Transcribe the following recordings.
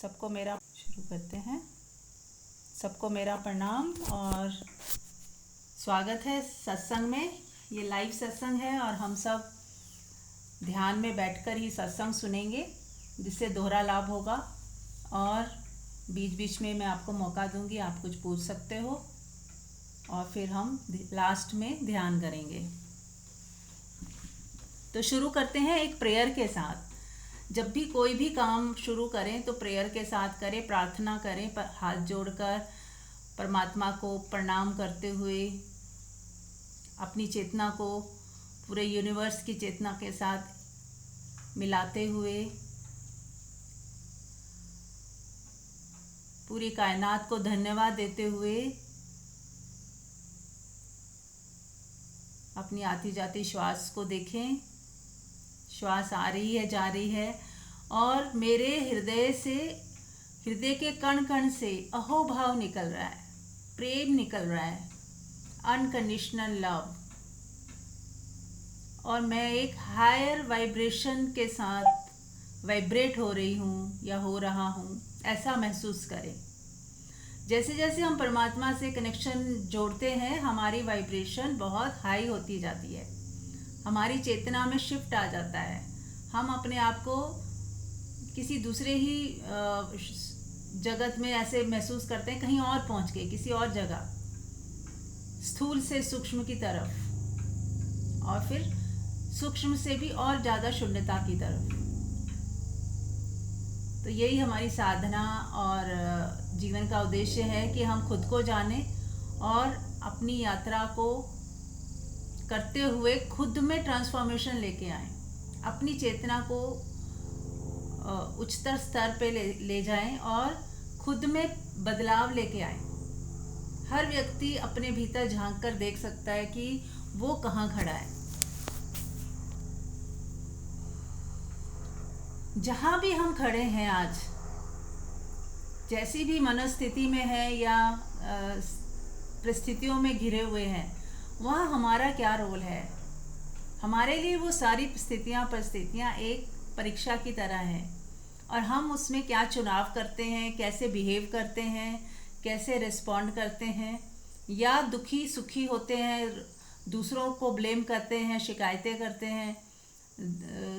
सबको मेरा शुरू करते हैं। सबको मेरा प्रणाम और स्वागत है सत्संग में। ये लाइव सत्संग है और हम सब ध्यान में बैठकर ही सत्संग सुनेंगे, जिससे दोहरा लाभ होगा। और बीच बीच में मैं आपको मौका दूंगी, आप कुछ पूछ सकते हो और फिर हम लास्ट में ध्यान करेंगे। तो शुरू करते हैं एक प्रेयर के साथ। जब भी कोई भी काम शुरू करें तो प्रेयर के साथ करें, प्रार्थना करें, हाथ जोड़कर परमात्मा को प्रणाम करते हुए, अपनी चेतना को पूरे यूनिवर्स की चेतना के साथ मिलाते हुए, पूरी कायनात को धन्यवाद देते हुए अपनी आती जाती श्वास को देखें। श्वास आ रही है, जा रही है और मेरे हृदय के कण कण से अहोभाव निकल रहा है, प्रेम निकल रहा है, अनकंडीशनल लव। और मैं एक हायर वाइब्रेशन के साथ वाइब्रेट हो रही हूँ या हो रहा हूँ, ऐसा महसूस करें। जैसे जैसे हम परमात्मा से कनेक्शन जोड़ते हैं, हमारी वाइब्रेशन बहुत हाई होती जाती है, हमारी चेतना में शिफ्ट आ जाता है। हम अपने आप को किसी दूसरे ही जगत में ऐसे महसूस करते हैं, कहीं और पहुंच गए, किसी और जगह, स्थूल से सूक्ष्म की तरफ और फिर सूक्ष्म से भी और ज़्यादा शून्यता की तरफ। तो यही हमारी साधना और जीवन का उद्देश्य है कि हम खुद को जानें और अपनी यात्रा को करते हुए खुद में ट्रांसफॉर्मेशन लेके आएं, अपनी चेतना को उच्चतर स्तर पे ले जाएं और खुद में बदलाव लेके आएं। हर व्यक्ति अपने भीतर झांक कर देख सकता है कि वो कहाँ खड़ा है। जहाँ भी हम खड़े हैं आज, जैसी भी मनोस्थिति में है या परिस्थितियों में घिरे हुए हैं, वहाँ हमारा क्या रोल है। हमारे लिए वो सारी परिस्थितियाँ एक परीक्षा की तरह हैं और हम उसमें क्या चुनाव करते हैं, कैसे बिहेव करते हैं, कैसे रिस्पॉन्ड करते हैं, या दुखी सुखी होते हैं, दूसरों को ब्लेम करते हैं, शिकायतें करते हैं,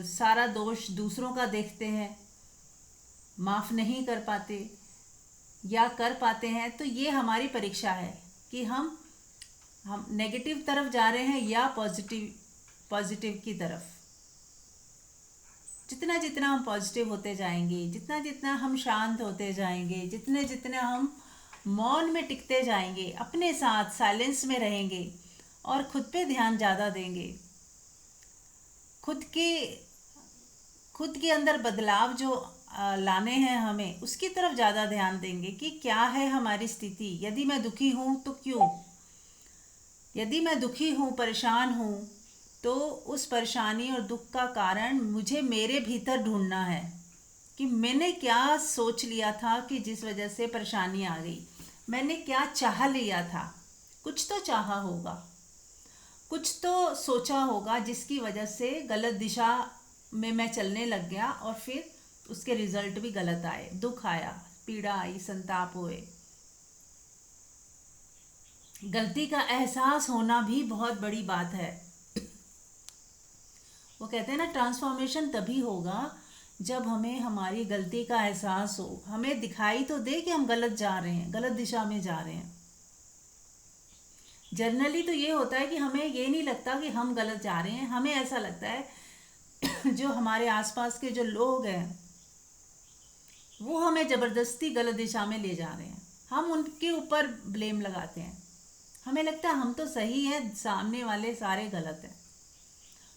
सारा दोष दूसरों का देखते हैं, माफ़ नहीं कर पाते या कर पाते हैं। तो ये हमारी परीक्षा है कि हम नेगेटिव तरफ जा रहे हैं या पॉजिटिव की तरफ। जितना जितना हम पॉजिटिव होते जाएंगे, जितना जितना हम शांत होते जाएंगे, जितने जितने हम मौन में टिकते जाएंगे, अपने साथ साइलेंस में रहेंगे और खुद पे ध्यान ज़्यादा देंगे, खुद के अंदर बदलाव जो लाने हैं हमें, उसकी तरफ ज़्यादा ध्यान देंगे कि क्या है हमारी स्थिति। यदि मैं दुखी हूँ तो क्यों, यदि मैं दुखी हूँ, परेशान हूँ, तो उस परेशानी और दुख का कारण मुझे मेरे भीतर ढूंढना है कि मैंने क्या सोच लिया था कि जिस वजह से परेशानी आ गई। मैंने क्या चाह लिया था, कुछ तो चाहा होगा, कुछ तो सोचा होगा जिसकी वजह से गलत दिशा में मैं चलने लग गया और फिर उसके रिजल्ट भी गलत आए, दुख आया, पीड़ा आई, संताप हुए। गलती का एहसास होना भी बहुत बड़ी बात है। वो कहते हैं ना, ट्रांसफॉर्मेशन तभी होगा जब हमें हमारी गलती का एहसास हो, हमें दिखाई तो दे कि हम गलत जा रहे हैं, गलत दिशा में जा रहे हैं। जनरली तो ये होता है कि हमें ये नहीं लगता कि हम गलत जा रहे हैं, हमें ऐसा लगता है जो हमारे आसपास के जो लोग हैं वो हमें ज़बरदस्ती गलत दिशा में ले जा रहे हैं, हम उनके ऊपर ब्लेम लगाते हैं। हमें लगता है हम तो सही हैं, सामने वाले सारे गलत हैं।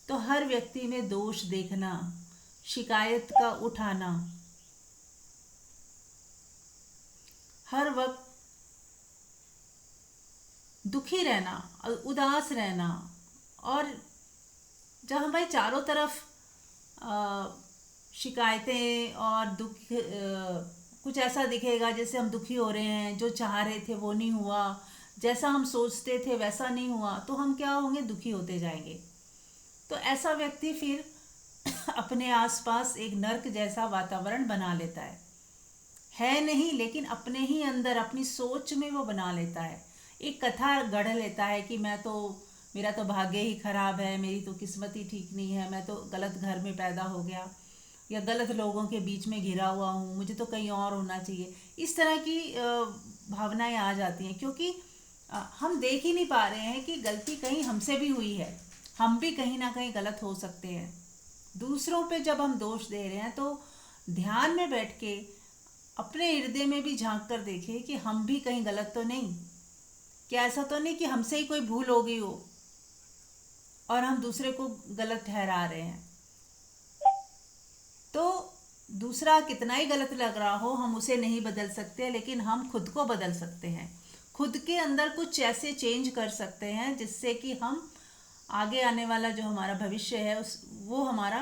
तो हर व्यक्ति में दोष देखना, शिकायत का उठाना, हर वक्त दुखी रहना, उदास रहना, और जब हमारे चारों तरफ शिकायतें और दुख, कुछ ऐसा दिखेगा जैसे हम दुखी हो रहे हैं, जो चाह रहे थे वो नहीं हुआ, जैसा हम सोचते थे वैसा नहीं हुआ, तो हम क्या होंगे, दुखी होते जाएंगे। तो ऐसा व्यक्ति फिर अपने आसपास एक नर्क जैसा वातावरण बना लेता है है नहीं, लेकिन अपने ही अंदर अपनी सोच में वो बना लेता है, एक कथा गढ़ लेता है कि मेरा तो भाग्य ही खराब है, मेरी तो किस्मत ही ठीक नहीं है, मैं तो गलत घर में पैदा हो गया या गलत लोगों के बीच में घिरा हुआ हूँ, मुझे तो कहीं और होना चाहिए। इस तरह की भावनाएं आ जाती हैं, क्योंकि हम देख ही नहीं पा रहे हैं कि गलती कहीं हमसे भी हुई है, हम भी कहीं ना कहीं गलत हो सकते हैं। दूसरों पे जब हम दोष दे रहे हैं तो ध्यान में बैठ के अपने हृदय में भी झांक कर देखें कि हम भी कहीं गलत तो नहीं, क्या ऐसा तो नहीं कि हमसे ही कोई भूल हो गई हो और हम दूसरे को गलत ठहरा रहे हैं। तो दूसरा कितना ही गलत लग रहा हो, हम उसे नहीं बदल सकते, लेकिन हम खुद को बदल सकते हैं। खुद के अंदर कुछ ऐसे चेंज कर सकते हैं जिससे कि हम आगे आने वाला जो हमारा भविष्य है वो हमारा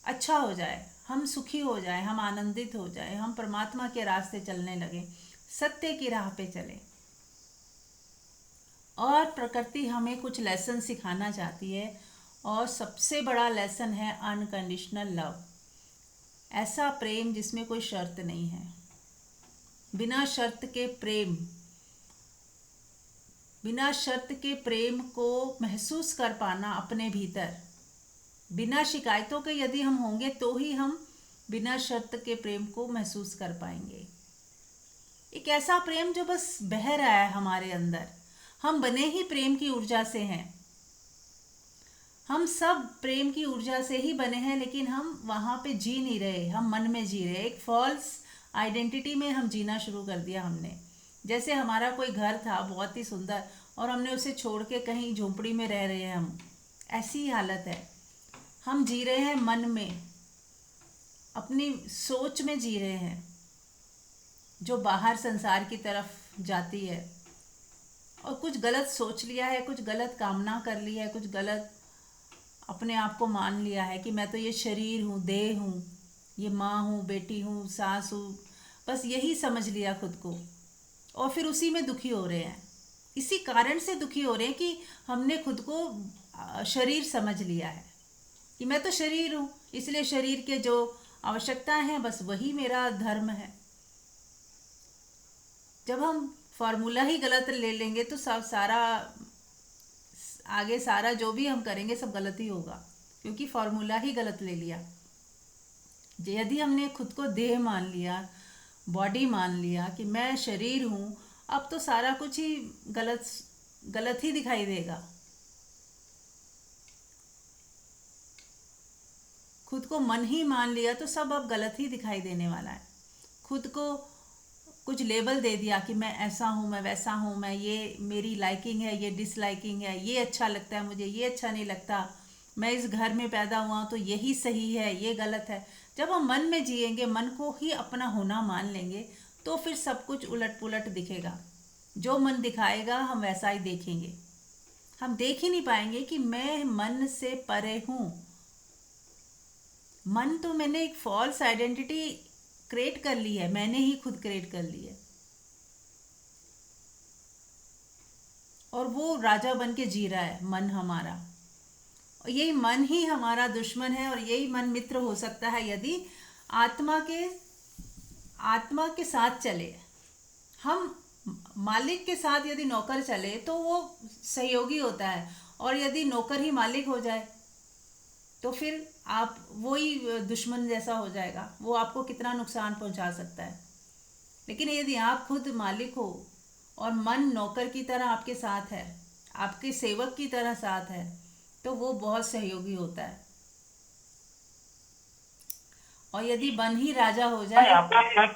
अच्छा हो जाए, हम सुखी हो जाए, हम आनंदित हो जाए, हम परमात्मा के रास्ते चलने लगे, सत्य की राह पे चले। और प्रकृति हमें कुछ लेसन सिखाना चाहती है, और सबसे बड़ा लेसन है अनकंडीशनल लव। ऐसा प्रेम जिसमें कोई शर्त नहीं है, बिना शर्त के प्रेम, बिना शर्त के प्रेम को महसूस कर पाना अपने भीतर, बिना शिकायतों के यदि हम होंगे तो ही हम बिना शर्त के प्रेम को महसूस कर पाएंगे। एक ऐसा प्रेम जो बस बह रहा है हमारे अंदर। हम बने ही प्रेम की ऊर्जा से हैं, हम सब प्रेम की ऊर्जा से ही बने हैं, लेकिन हम वहाँ पे जी नहीं रहे, हम मन में जी रहे, एक फॉल्स आइडेंटिटी में हम जीना शुरू कर दिया हमने। जैसे हमारा कोई घर था बहुत ही सुंदर और हमने उसे छोड़ के कहीं झोंपड़ी में रह रहे हैं हम, ऐसी ही हालत है। हम जी रहे हैं मन में, अपनी सोच में जी रहे हैं जो बाहर संसार की तरफ जाती है, और कुछ गलत सोच लिया है, कुछ गलत कामना कर ली है, कुछ गलत अपने आप को मान लिया है कि मैं तो ये शरीर हूँ, देह हूँ, ये माँ हूँ, बेटी हूँ, सास हूँ, बस यही समझ लिया खुद को, और फिर उसी में दुखी हो रहे हैं। इसी कारण से दुखी हो रहे हैं कि हमने खुद को शरीर समझ लिया है कि मैं तो शरीर हूँ, इसलिए शरीर के जो आवश्यकताएं हैं बस वही मेरा धर्म है। जब हम फॉर्मूला ही गलत ले लेंगे तो सब सारा आगे सारा जो भी हम करेंगे सब गलत ही होगा, क्योंकि फॉर्मूला ही गलत ले लिया। यदि हमने खुद को देह मान लिया, बॉडी मान लिया कि मैं शरीर हूँ, अब तो सारा कुछ ही गलत गलत ही दिखाई देगा। खुद को मन ही मान लिया तो सब अब गलत ही दिखाई देने वाला है। खुद को कुछ लेबल दे दिया कि मैं ऐसा हूँ, मैं वैसा हूँ, मैं ये मेरी लाइकिंग है, ये डिसलाइकिंग है, ये अच्छा लगता है मुझे, ये अच्छा नहीं लगता, मैं इस घर में पैदा हुआ हूँ तो यही सही है, ये गलत है। जब हम मन में जिएंगे, मन को ही अपना होना मान लेंगे, तो फिर सब कुछ उलट पुलट दिखेगा। जो मन दिखाएगा हम वैसा ही देखेंगे। हम देख ही नहीं पाएंगे कि मैं मन से परे हूँ। मन तो मैंने एक फॉल्स आइडेंटिटी क्रिएट कर ली है, मैंने ही खुद क्रिएट कर ली है, और वो राजा बन के जी रहा है मन हमारा। और यही मन ही हमारा दुश्मन है, और यही मन मित्र हो सकता है यदि आत्मा के साथ चले। हम मालिक के साथ यदि नौकर चले तो वो सहयोगी होता है, और यदि नौकर ही मालिक हो जाए तो फिर आप वही दुश्मन जैसा हो जाएगा, वो आपको कितना नुकसान पहुंचा सकता है। लेकिन यदि आप खुद मालिक हो और मन नौकर की तरह आपके साथ है, आपके सेवक की तरह साथ है, तो वो बहुत सहयोगी होता है। और यदि मन ही राजा हो जाए। आपका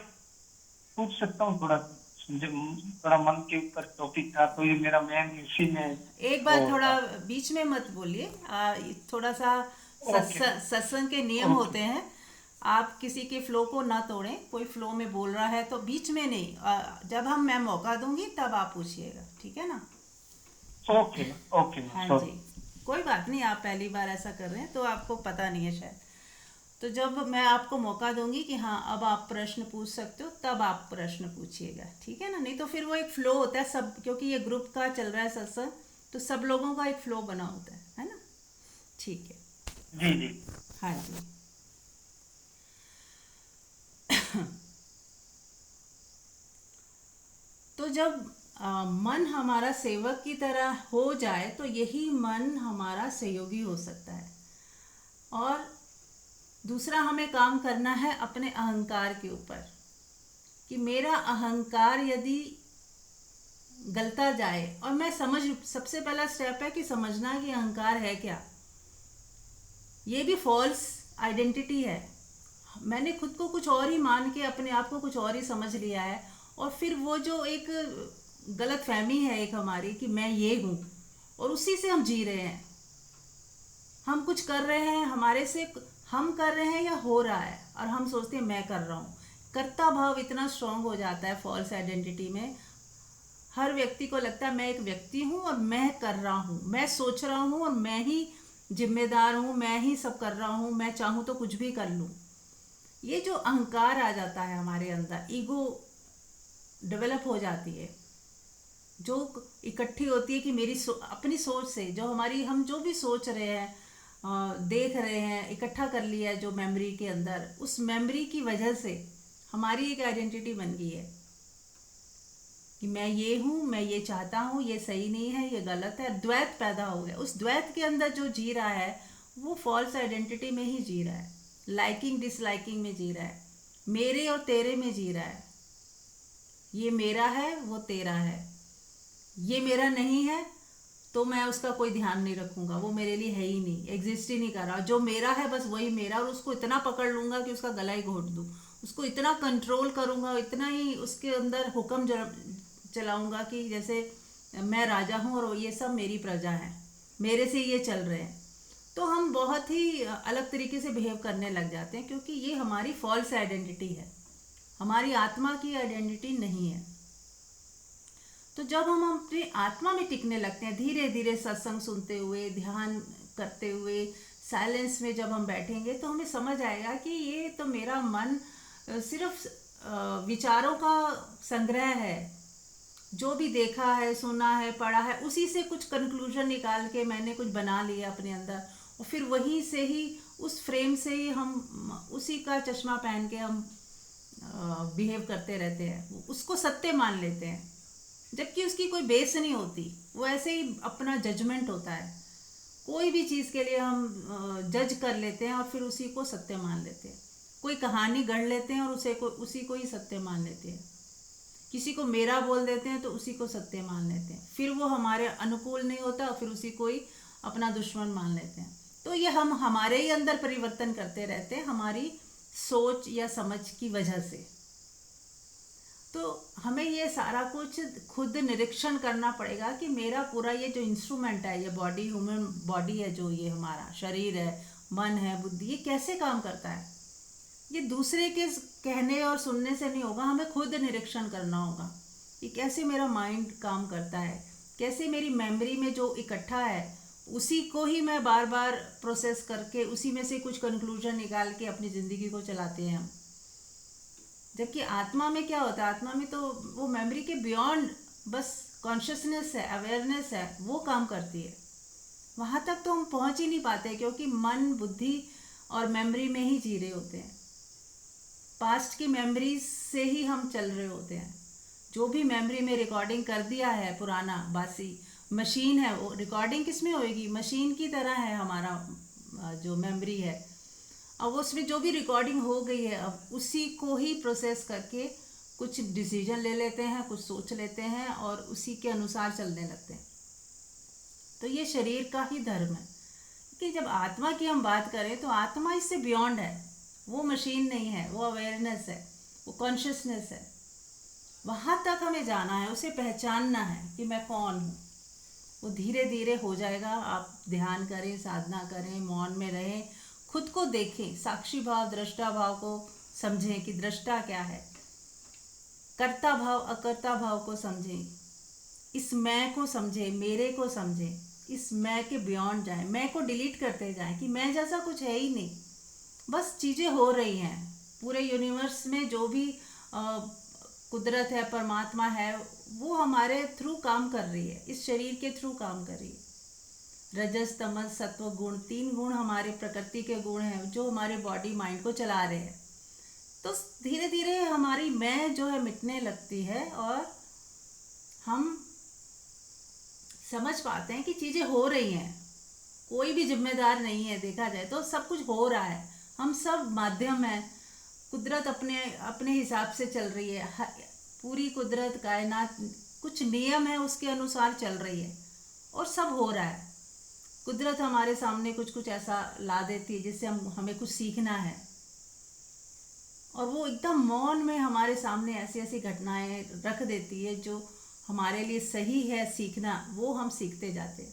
पूछ सकता हूँ थोड़ा, मुझे थोड़ा मन के ऊपर टॉपिक था तो ये मेरा मैन इसी में एक वो बार थोड़ा था। बीच में मत बोलिए, थोड़ा सा ओके सत्संग के नियम ओके होते हैं, आप किसी के फ्लो को ना तोड़ें। कोई फ्लो में बोल रहा है तो बीच में नहीं, जब मैं मौका दूंगी तब आप पूछिएगा, ठीक है ना? ओके ओके हाँ जी, सॉरी। कोई बात नहीं, आप पहली बार ऐसा कर रहे हैं तो आपको पता नहीं है शायद। तो जब मैं आपको मौका दूंगी कि हाँ अब आप प्रश्न पूछ सकते हो, तब आप प्रश्न पूछिएगा, ठीक है ना? नहीं तो फिर वो एक फ्लो होता है सब, क्योंकि ये ग्रुप का चल रहा है सत्संग, तो सब लोगों का एक फ्लो बना होता है ना? ठीक है। जी जी। हाँ जी। तो जब मन हमारा सेवक की तरह हो जाए तो यही मन हमारा सहयोगी हो सकता है। और दूसरा हमें काम करना है अपने अहंकार के ऊपर, कि मेरा अहंकार यदि गलता जाए, और मैं सबसे पहला स्टेप है कि समझना कि अहंकार है क्या। ये भी फॉल्स आइडेंटिटी है। मैंने खुद को कुछ और ही मान के अपने आप को कुछ और ही समझ लिया है, और फिर वो जो एक गलत फहमी है एक हमारी कि मैं ये हूँ, और उसी से हम जी रहे हैं। हम कुछ कर रहे हैं, हमारे से हम कर रहे हैं या हो रहा है, और हम सोचते हैं मैं कर रहा हूँ। कर्ता भाव इतना स्ट्रांग हो जाता है फॉल्स आइडेंटिटी में। हर व्यक्ति को लगता है मैं एक व्यक्ति हूँ और मैं कर रहा हूँ, मैं सोच रहा हूँ और मैं ही जिम्मेदार हूँ, मैं ही सब कर रहा हूँ, मैं चाहूँ तो कुछ भी कर लूँ। ये जो अहंकार आ जाता है हमारे अंदर, ईगो डेवलप हो जाती है, जो इकट्ठी होती है कि अपनी सोच से जो हम जो भी सोच रहे हैं, देख रहे हैं, इकट्ठा कर लिया है जो मेमोरी के अंदर, उस मेमोरी की वजह से हमारी एक आइडेंटिटी बन गई है कि मैं ये हूँ, मैं ये चाहता हूँ, ये सही नहीं है, ये गलत है। द्वैत पैदा हो गया। उस द्वैत के अंदर जो जी रहा है वो फॉल्स आइडेंटिटी में ही जी रहा है, लाइकिंग डिसलाइकिंग में जी रहा है, मेरे और तेरे में जी रहा है। ये मेरा है, वो तेरा है। ये मेरा नहीं है तो मैं उसका कोई ध्यान नहीं रखूंगा, वो मेरे लिए है ही नहीं, एग्जिस्ट ही नहीं कर रहा। जो मेरा है बस वही मेरा, और उसको इतना पकड़ लूंगा कि उसका गला ही घोट दूं, उसको इतना कंट्रोल करूंगा, इतना ही उसके अंदर हुक्म चलाऊंगा कि जैसे मैं राजा हूँ और ये सब मेरी प्रजा है, मेरे से ये चल रहे हैं। तो हम बहुत ही अलग तरीके से बिहेव करने लग जाते हैं, क्योंकि ये हमारी फॉल्स आइडेंटिटी है, हमारी आत्मा की आइडेंटिटी नहीं है। तो जब हम अपनी आत्मा में टिकने लगते हैं, धीरे धीरे सत्संग सुनते हुए, ध्यान करते हुए, साइलेंस में जब हम बैठेंगे, तो हमें समझ आएगा कि ये तो मेरा मन सिर्फ विचारों का संग्रह है। जो भी देखा है, सुना है, पढ़ा है, उसी से कुछ कंक्लूजन निकाल के मैंने कुछ बना लिया अपने अंदर, और फिर वहीं से ही, उस फ्रेम से ही हम उसी का चश्मा पहन के हम बिहेव करते रहते हैं, उसको सत्य मान लेते हैं, जबकि उसकी कोई बेस नहीं होती। वो ऐसे ही अपना जजमेंट होता है, कोई भी चीज़ के लिए हम जज कर लेते हैं और फिर उसी को सत्य मान लेते हैं। कोई कहानी गढ़ लेते हैं और उसी को ही सत्य मान लेते हैं। किसी को मेरा बोल देते हैं तो उसी को सत्य मान लेते हैं, फिर वो हमारे अनुकूल नहीं होता, फिर उसी को ही अपना दुश्मन मान लेते हैं। तो ये हम हमारे ही अंदर परिवर्तन करते रहते हैं, हमारी सोच या समझ की वजह से। तो हमें ये सारा कुछ खुद निरीक्षण करना पड़ेगा कि मेरा पूरा ये जो इंस्ट्रूमेंट है, ये बॉडी, ह्यूमन बॉडी है, जो ये हमारा शरीर है, मन है, बुद्धि, ये कैसे काम करता है। ये दूसरे के कहने और सुनने से नहीं होगा, हमें खुद निरीक्षण करना होगा कि कैसे मेरा माइंड काम करता है, कैसे मेरी मेमोरी में जो इकट्ठा है उसी को ही मैं बार बार प्रोसेस करके उसी में से कुछ कंक्लूजन निकाल के अपनी ज़िंदगी को चलाते हैं हम। जबकि आत्मा में क्या होता है, आत्मा में तो वो मेमोरी के बियॉन्ड बस कॉन्शियसनेस है, अवेयरनेस है, वो काम करती है। वहाँ तक तो हम पहुँच ही नहीं पाते, क्योंकि मन, बुद्धि और मेमोरी में ही जी रहे होते हैं। पास्ट की मेमोरीज से ही हम चल रहे होते हैं। जो भी मेमोरी में रिकॉर्डिंग कर दिया है, पुराना बासी मशीन है, वो रिकॉर्डिंग किस में होएगी, मशीन की तरह है हमारा जो मेमोरी है। अब उसमें जो भी रिकॉर्डिंग हो गई है, अब उसी को ही प्रोसेस करके कुछ डिसीजन ले लेते हैं, कुछ सोच लेते हैं और उसी के अनुसार चलने लगते हैं। तो ये शरीर का ही धर्म है कि जब आत्मा की हम बात करें तो आत्मा इससे बियॉन्ड है, वो मशीन नहीं है, वो अवेयरनेस है, वो कॉन्शियसनेस है। वहाँ तक हमें जाना है, उसे पहचानना है कि मैं कौन हूँ। वो धीरे धीरे हो जाएगा। आप ध्यान करें, साधना करें, मौन में रहें, खुद को देखें, साक्षी भाव, दृष्टा भाव को समझें कि दृष्टा क्या है, कर्ता भाव, अकर्ता भाव को समझें, इस मैं को समझें, मेरे को समझें, इस मैं के बियॉन्ड जाएं, मैं को डिलीट करते जाएं कि मैं जैसा कुछ है ही नहीं, बस चीज़ें हो रही हैं। पूरे यूनिवर्स में जो भी कुदरत है, परमात्मा है, वो हमारे थ्रू काम कर रही है, इस शरीर के थ्रू काम कर रही है। रजस, तमस, सत्व गुण, 3 गुण हमारे प्रकृति के गुण हैं जो हमारे बॉडी माइंड को चला रहे हैं। तो धीरे धीरे हमारी मैं जो है मिटने लगती है और हम समझ पाते हैं कि चीज़ें हो रही हैं। कोई भी जिम्मेदार नहीं है, देखा जाए तो सब कुछ हो रहा है, हम सब माध्यम हैं। कुदरत अपने अपने हिसाब से चल रही है। पूरी कुदरत कायनात कुछ नियम है उसके अनुसार चल रही है और सब हो रहा है। कुदरत हमारे सामने कुछ कुछ ऐसा ला देती है जिससे हम हमें कुछ सीखना है, और वो एकदम मौन में हमारे सामने ऐसी ऐसी घटनाएं रख देती है जो हमारे लिए सही है सीखना, वो हम सीखते जाते हैं।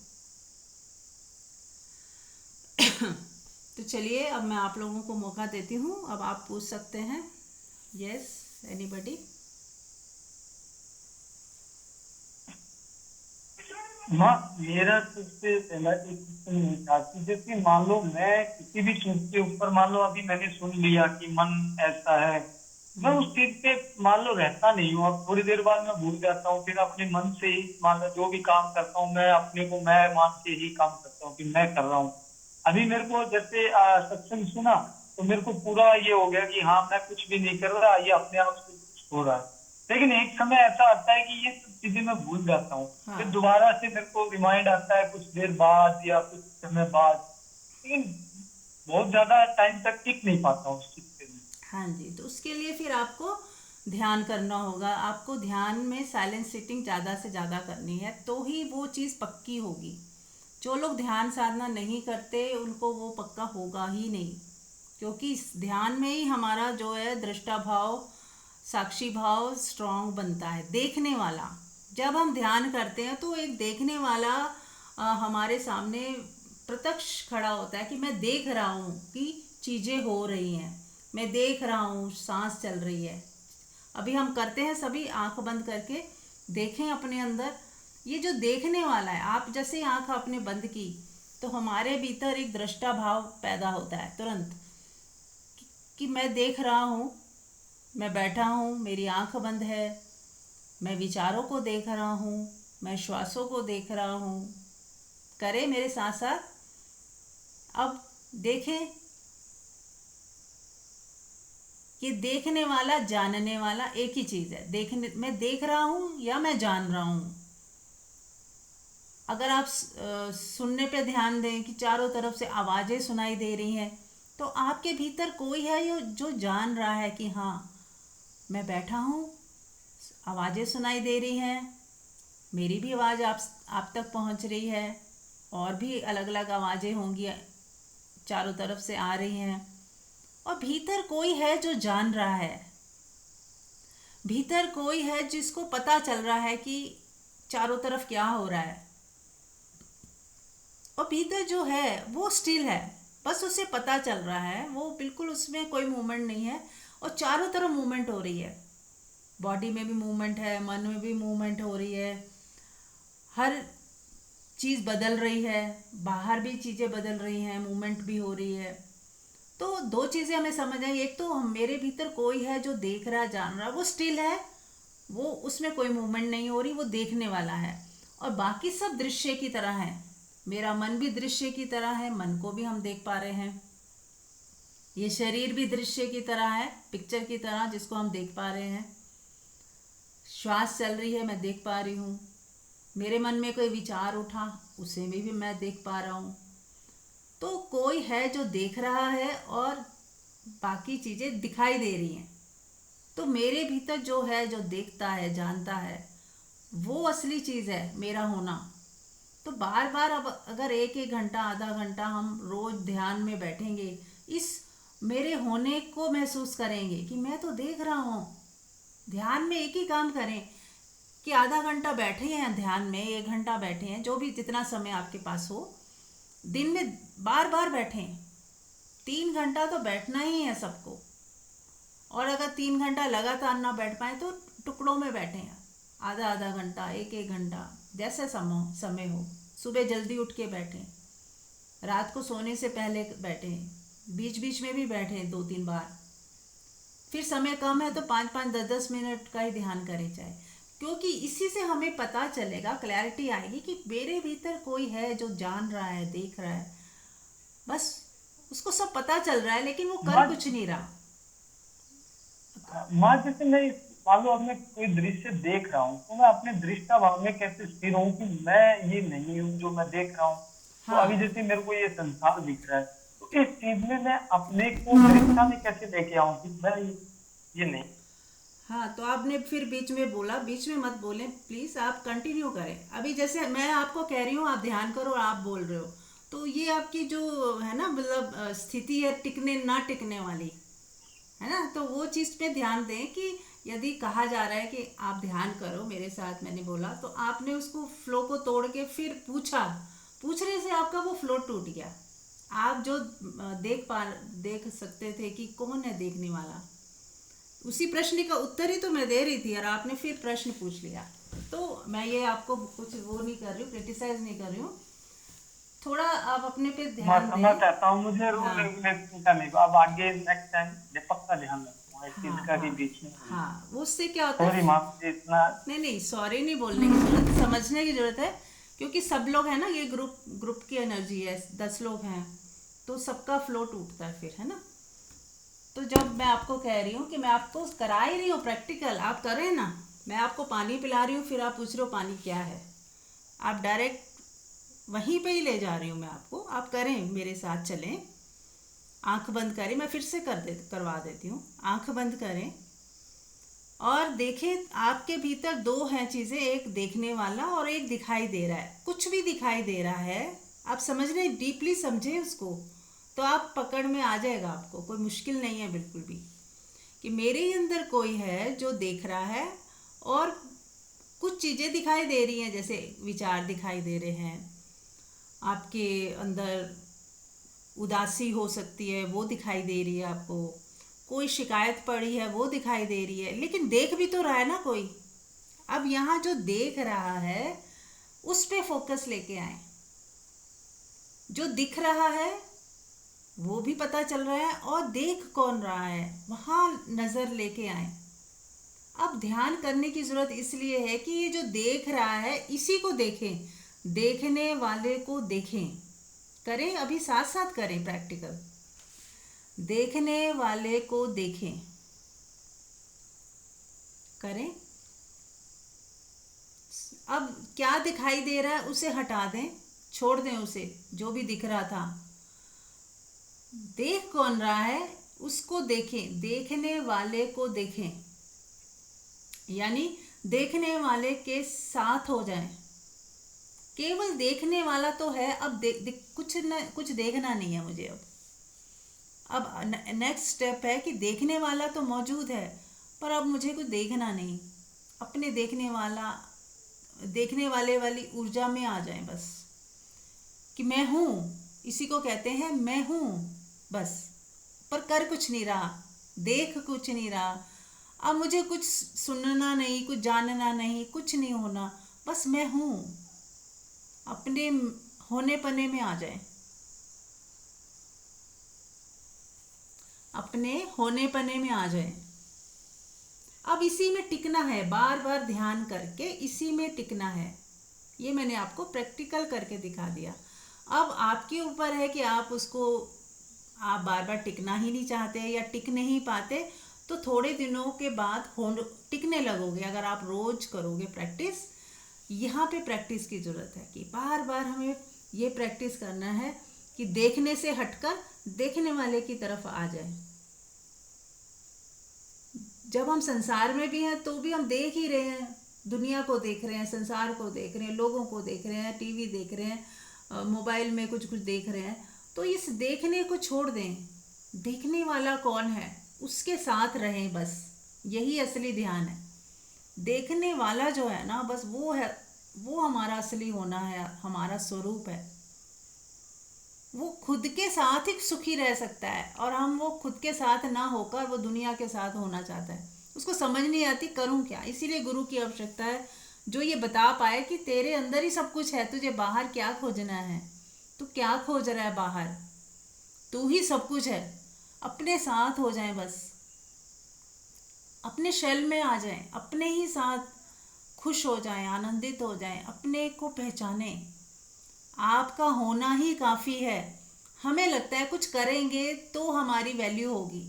तो चलिए अब मैं आप लोगों को मौका देती हूँ, अब आप पूछ सकते हैं। Yes, anybody. माँ, मेरा सबसे पहला एक क्वेश्चन ये था कि जैसे मान लो मैं किसी भी चीज के ऊपर, मान लो अभी मैंने सुन लिया कि मन ऐसा है, मैं उस चीज पे मान लो रहता नहीं हूँ, अब थोड़ी देर बाद मैं भूल जाता हूँ, फिर अपने मन से ही मान लो जो भी काम करता हूँ मैं अपने को मैं मान के ही काम करता हूँ कि मैं कर रहा हूँ। अभी मेरे को जैसे सत्संग सुना तो मेरे को पूरा ये हो गया कि हाँ मैं कुछ भी नहीं कर रहा, ये अपने आप से कुछ हो रहा है। लेकिन एक समय ऐसा आता है कि ये सब चीजें मैं भूल जाता हूँ, फिर हाँ। दोबारा से मेरे को रिमाइंड आता है कुछ देर बाद या कुछ समय बाद, लेकिन बहुत ज्यादा टाइम तक टिक नहीं पाता हूँ उस चीज पे मैं। हाँ जी, तो उसके लिए फिर आपको ध्यान करना होगा। आपको ध्यान में साइलेंट सिटिंग ज़्यादा से ज़्यादा करनी है, तो ही वो चीज़ पक्की होगी। जो लोग ध्यान साधना नहीं करते उनको वो पक्का होगा ही नहीं, क्योंकि इस ध्यान में ही हमारा जो है दृष्टा भाव, साक्षी भाव स्ट्रांग बनता है। देखने वाला, जब हम ध्यान करते हैं तो एक देखने वाला हमारे सामने प्रत्यक्ष खड़ा होता है कि मैं देख रहा हूँ कि चीज़ें हो रही हैं, मैं देख रहा हूँ सांस चल रही है। अभी हम करते हैं सभी आंख बंद करके, देखें अपने अंदर। ये जो देखने वाला है, आप जैसे ही आंख आपने बंद की तो हमारे भीतर एक दृष्टा भाव पैदा होता है तुरंत, कि मैं देख रहा हूँ, मैं बैठा हूँ, मेरी आंख बंद है, मैं विचारों को देख रहा हूँ, मैं श्वासों को देख रहा हूँ। करें मेरे साथ साथ। अब देखें कि देखने वाला जानने वाला एक ही चीज़ है। देखने, मैं देख रहा हूँ या मैं जान रहा हूँ। अगर आप सुनने पे ध्यान दें कि चारों तरफ से आवाज़ें सुनाई दे रही हैं, तो आपके भीतर कोई है जो जान रहा है कि हाँ मैं बैठा हूँ, आवाज़ें सुनाई दे रही हैं, मेरी भी आवाज़ आप तक पहुँच रही है, और भी अलग अलग आवाज़ें होंगी चारों तरफ से आ रही हैं। और भीतर कोई है जो जान रहा है, भीतर कोई है जिसको पता चल रहा है कि चारों तरफ क्या हो रहा है। और भीतर जो है वो स्टिल है, बस उसे पता चल रहा है, वो बिल्कुल उसमें कोई मूवमेंट नहीं है। और चारों तरफ मूवमेंट हो रही है, बॉडी में भी मूवमेंट है, मन में भी मूवमेंट हो रही है, हर चीज़ बदल रही है, बाहर भी चीज़ें बदल रही हैं, मूवमेंट भी हो रही है। तो दो चीज़ें हमें समझ आई, एक तो मेरे भीतर कोई है जो देख रहा है, जान रहा है, वो स्टिल है, वो उसमें कोई मूवमेंट नहीं हो रही, वो देखने वाला है। और बाकी सब दृश्य की तरह है। मेरा मन भी दृश्य की तरह है, मन को भी हम देख पा रहे हैं। ये शरीर भी दृश्य की तरह है, पिक्चर की तरह, जिसको हम देख पा रहे हैं। श्वास चल रही है, मैं देख पा रही हूँ। मेरे मन में कोई विचार उठा, उसे भी मैं देख पा रहा हूँ। तो कोई है जो देख रहा है और बाकी चीज़ें दिखाई दे रही हैं। तो मेरे भीतर जो है, जो देखता है, जानता है, वो असली चीज़ है, मेरा होना। तो बार बार अब अगर एक एक घंटा, आधा घंटा हम रोज ध्यान में बैठेंगे, इस मेरे होने को महसूस करेंगे कि मैं तो देख रहा हूँ। ध्यान में एक ही काम करें कि आधा घंटा बैठे हैं ध्यान में, एक घंटा बैठे हैं, जो भी जितना समय आपके पास हो, दिन में बार बार बैठें। 3 घंटा तो बैठना ही है सबको। और अगर 3 घंटा लगातार ना बैठ पाए तो टुकड़ों में बैठें, आधा आधा घंटा, एक एक घंटा, जैसे समय हो। सुबह जल्दी उठ के बैठें, रात को सोने से पहले बैठें, बीच बीच में भी बैठें 2-3 बार। फिर समय कम है तो 5-5, 10-10 मिनट का ही ध्यान करें चाहे, क्योंकि इसी से हमें पता चलेगा, क्लैरिटी आएगी कि मेरे भीतर कोई है जो जान रहा है, देख रहा है। बस उसको सब पता चल रहा है, लेकिन वो कर माँ, कुछ नहीं रहा। माँ जैसे मैं मान लो अब मैं कोई दृश्य देख रहा हूँ, तो मैं अपने दृष्टा भाव में कैसे स्थिर हूँ कि मैं ये नहीं हूँ जो मैं देख रहा हूँ। तो अभी हाँ। जैसे मेरे को ये संसार दिख रहा है, तो इस चीज में मैं अपने को दृष्टा में कैसे लेके आऊँ कि मैं ये नहीं। हाँ, तो आपने फिर बीच में बोला, बीच में मत बोलें प्लीज़, आप कंटिन्यू करें। अभी जैसे मैं आपको कह रही हूँ आप ध्यान करो और आप बोल रहे हो, तो ये आपकी जो है ना, मतलब स्थिति है टिकने ना टिकने वाली, है ना। तो वो चीज़ पे ध्यान दें कि यदि कहा जा रहा है कि आप ध्यान करो मेरे साथ, मैंने बोला तो आपने उसको फ्लो को तोड़ के फिर पूछा, पूछने से आपका वो फ्लो टूट गया। आप जो देख सकते थे कि कौन है देखने वाला, उसी प्रश्न का उत्तर ही तो मैं दे रही थी और आपने फिर प्रश्न पूछ लिया। तो मैं ये आपको कुछ वो नहीं कर रही हूँ, क्रिटिसाइज नहीं कर रही हूँ। थोड़ा आप अपने पे मैं ध्यान समझ दें। चाहता हूँ, मुझे रूल हाँ। रेगुलेशन का नहीं। अब आगे नेक्स्ट टाइम मैं पक्का ध्यान रखूंगा इस चीज हाँ। का कि हाँ। बीच में बोलूँ। हाँ, वो उससे क्या होता है। सॉरी, माफ कीजिए इतना। नहीं नहीं, सॉरी नहीं बोलने की जरूरत, समझने की जरूरत है। क्योंकि सब लोग हैं ना, ये ग्रुप ग्रुप की एनर्जी है, 10 लोग हैं, तो सबका फ्लो टूटता है फिर, है ना। तो जब मैं आपको कह रही हूँ कि मैं आपको करा ही रही हूँ प्रैक्टिकल, आप करें ना। मैं आपको पानी पिला रही हूँ, फिर आप पूछ रहे हो पानी क्या है। आप डायरेक्ट वहीं पे ही ले जा रही हूँ मैं आपको, आप करें मेरे साथ चलें। आंख बंद करें, मैं फिर से करवा देती हूँ। आंख बंद करें और देखें, आपके भीतर दो हैं चीज़ें, एक देखने वाला और एक दिखाई दे रहा है। कुछ भी दिखाई दे रहा है, आप समझ रहे, डीपली समझें उसको, तो आप पकड़ में आ जाएगा आपको। कोई मुश्किल नहीं है बिल्कुल भी, कि मेरे ही अंदर कोई है जो देख रहा है और कुछ चीज़ें दिखाई दे रही हैं, जैसे विचार दिखाई दे रहे हैं आपके अंदर। उदासी हो सकती है, वो दिखाई दे रही है आपको। कोई शिकायत पड़ी है, वो दिखाई दे रही है, लेकिन देख भी तो रहा है ना कोई। अब यहाँ जो देख रहा है उस पे फोकस लेके आए। जो दिख रहा है वो भी पता चल रहा है और देख कौन रहा है वहाँ नज़र लेके आए। अब ध्यान करने की ज़रूरत इसलिए है कि ये जो देख रहा है इसी को देखें, देखने वाले को देखें। करें, अभी साथ साथ करें प्रैक्टिकल। देखने वाले को देखें, करें। अब क्या दिखाई दे रहा है उसे हटा दें, छोड़ दें उसे, जो भी दिख रहा था। देख कौन रहा है उसको देखें, देखने वाले को देखें, यानी देखने वाले के साथ हो जाएं। केवल देखने वाला तो है, अब कुछ देखना नहीं है मुझे। अब नेक्स्ट स्टेप है कि देखने वाला तो मौजूद है, पर अब मुझे कुछ देखना नहीं। अपने देखने वाले वाली ऊर्जा में आ जाएं बस, कि मैं हूँ, इसी को कहते हैं मैं हूँ बस। पर कर कुछ नहीं रहा, देख कुछ नहीं रहा। अब मुझे कुछ सुनना नहीं, कुछ जानना नहीं, कुछ नहीं होना, बस मैं हूँ। अपने होने पने में आ जाए, अपने होने पने में आ जाए। अब इसी में टिकना है, बार बार ध्यान करके इसी में टिकना है। ये मैंने आपको प्रैक्टिकल करके दिखा दिया। अब आपके ऊपर है कि आप बार बार टिकना ही नहीं चाहते या टिक नहीं पाते, तो थोड़े दिनों के बाद टिकने लगोगे अगर आप रोज करोगे प्रैक्टिस। यहाँ पे प्रैक्टिस की ज़रूरत है कि बार बार हमें ये प्रैक्टिस करना है कि देखने से हटकर देखने वाले की तरफ आ जाए। जब हम संसार में भी हैं तो भी हम देख ही रहे हैं, दुनिया को देख रहे हैं, संसार को देख रहे हैं, लोगों को देख रहे हैं, टीवी देख रहे हैं, मोबाइल में कुछ कुछ देख रहे हैं। तो इस देखने को छोड़ दें, देखने वाला कौन है उसके साथ रहें बस। यही असली ध्यान है। देखने वाला जो है ना, बस वो है, वो हमारा असली होना है, हमारा स्वरूप है। वो खुद के साथ ही सुखी रह सकता है, और हम वो खुद के साथ ना होकर वो दुनिया के साथ होना चाहता है। उसको समझ नहीं आती करूं क्या। इसीलिए गुरु की आवश्यकता है, जो ये बता पाए कि तेरे अंदर ही सब कुछ है, तुझे बाहर क्या खोजना है। तू क्या खोज रहा है बाहर, तू ही सब कुछ है। अपने साथ हो जाए बस, अपने शेल में आ जाएं, अपने ही साथ खुश हो जाएं, आनंदित हो जाएं, अपने को पहचानें। आपका होना ही काफ़ी है। हमें लगता है कुछ करेंगे तो हमारी वैल्यू होगी,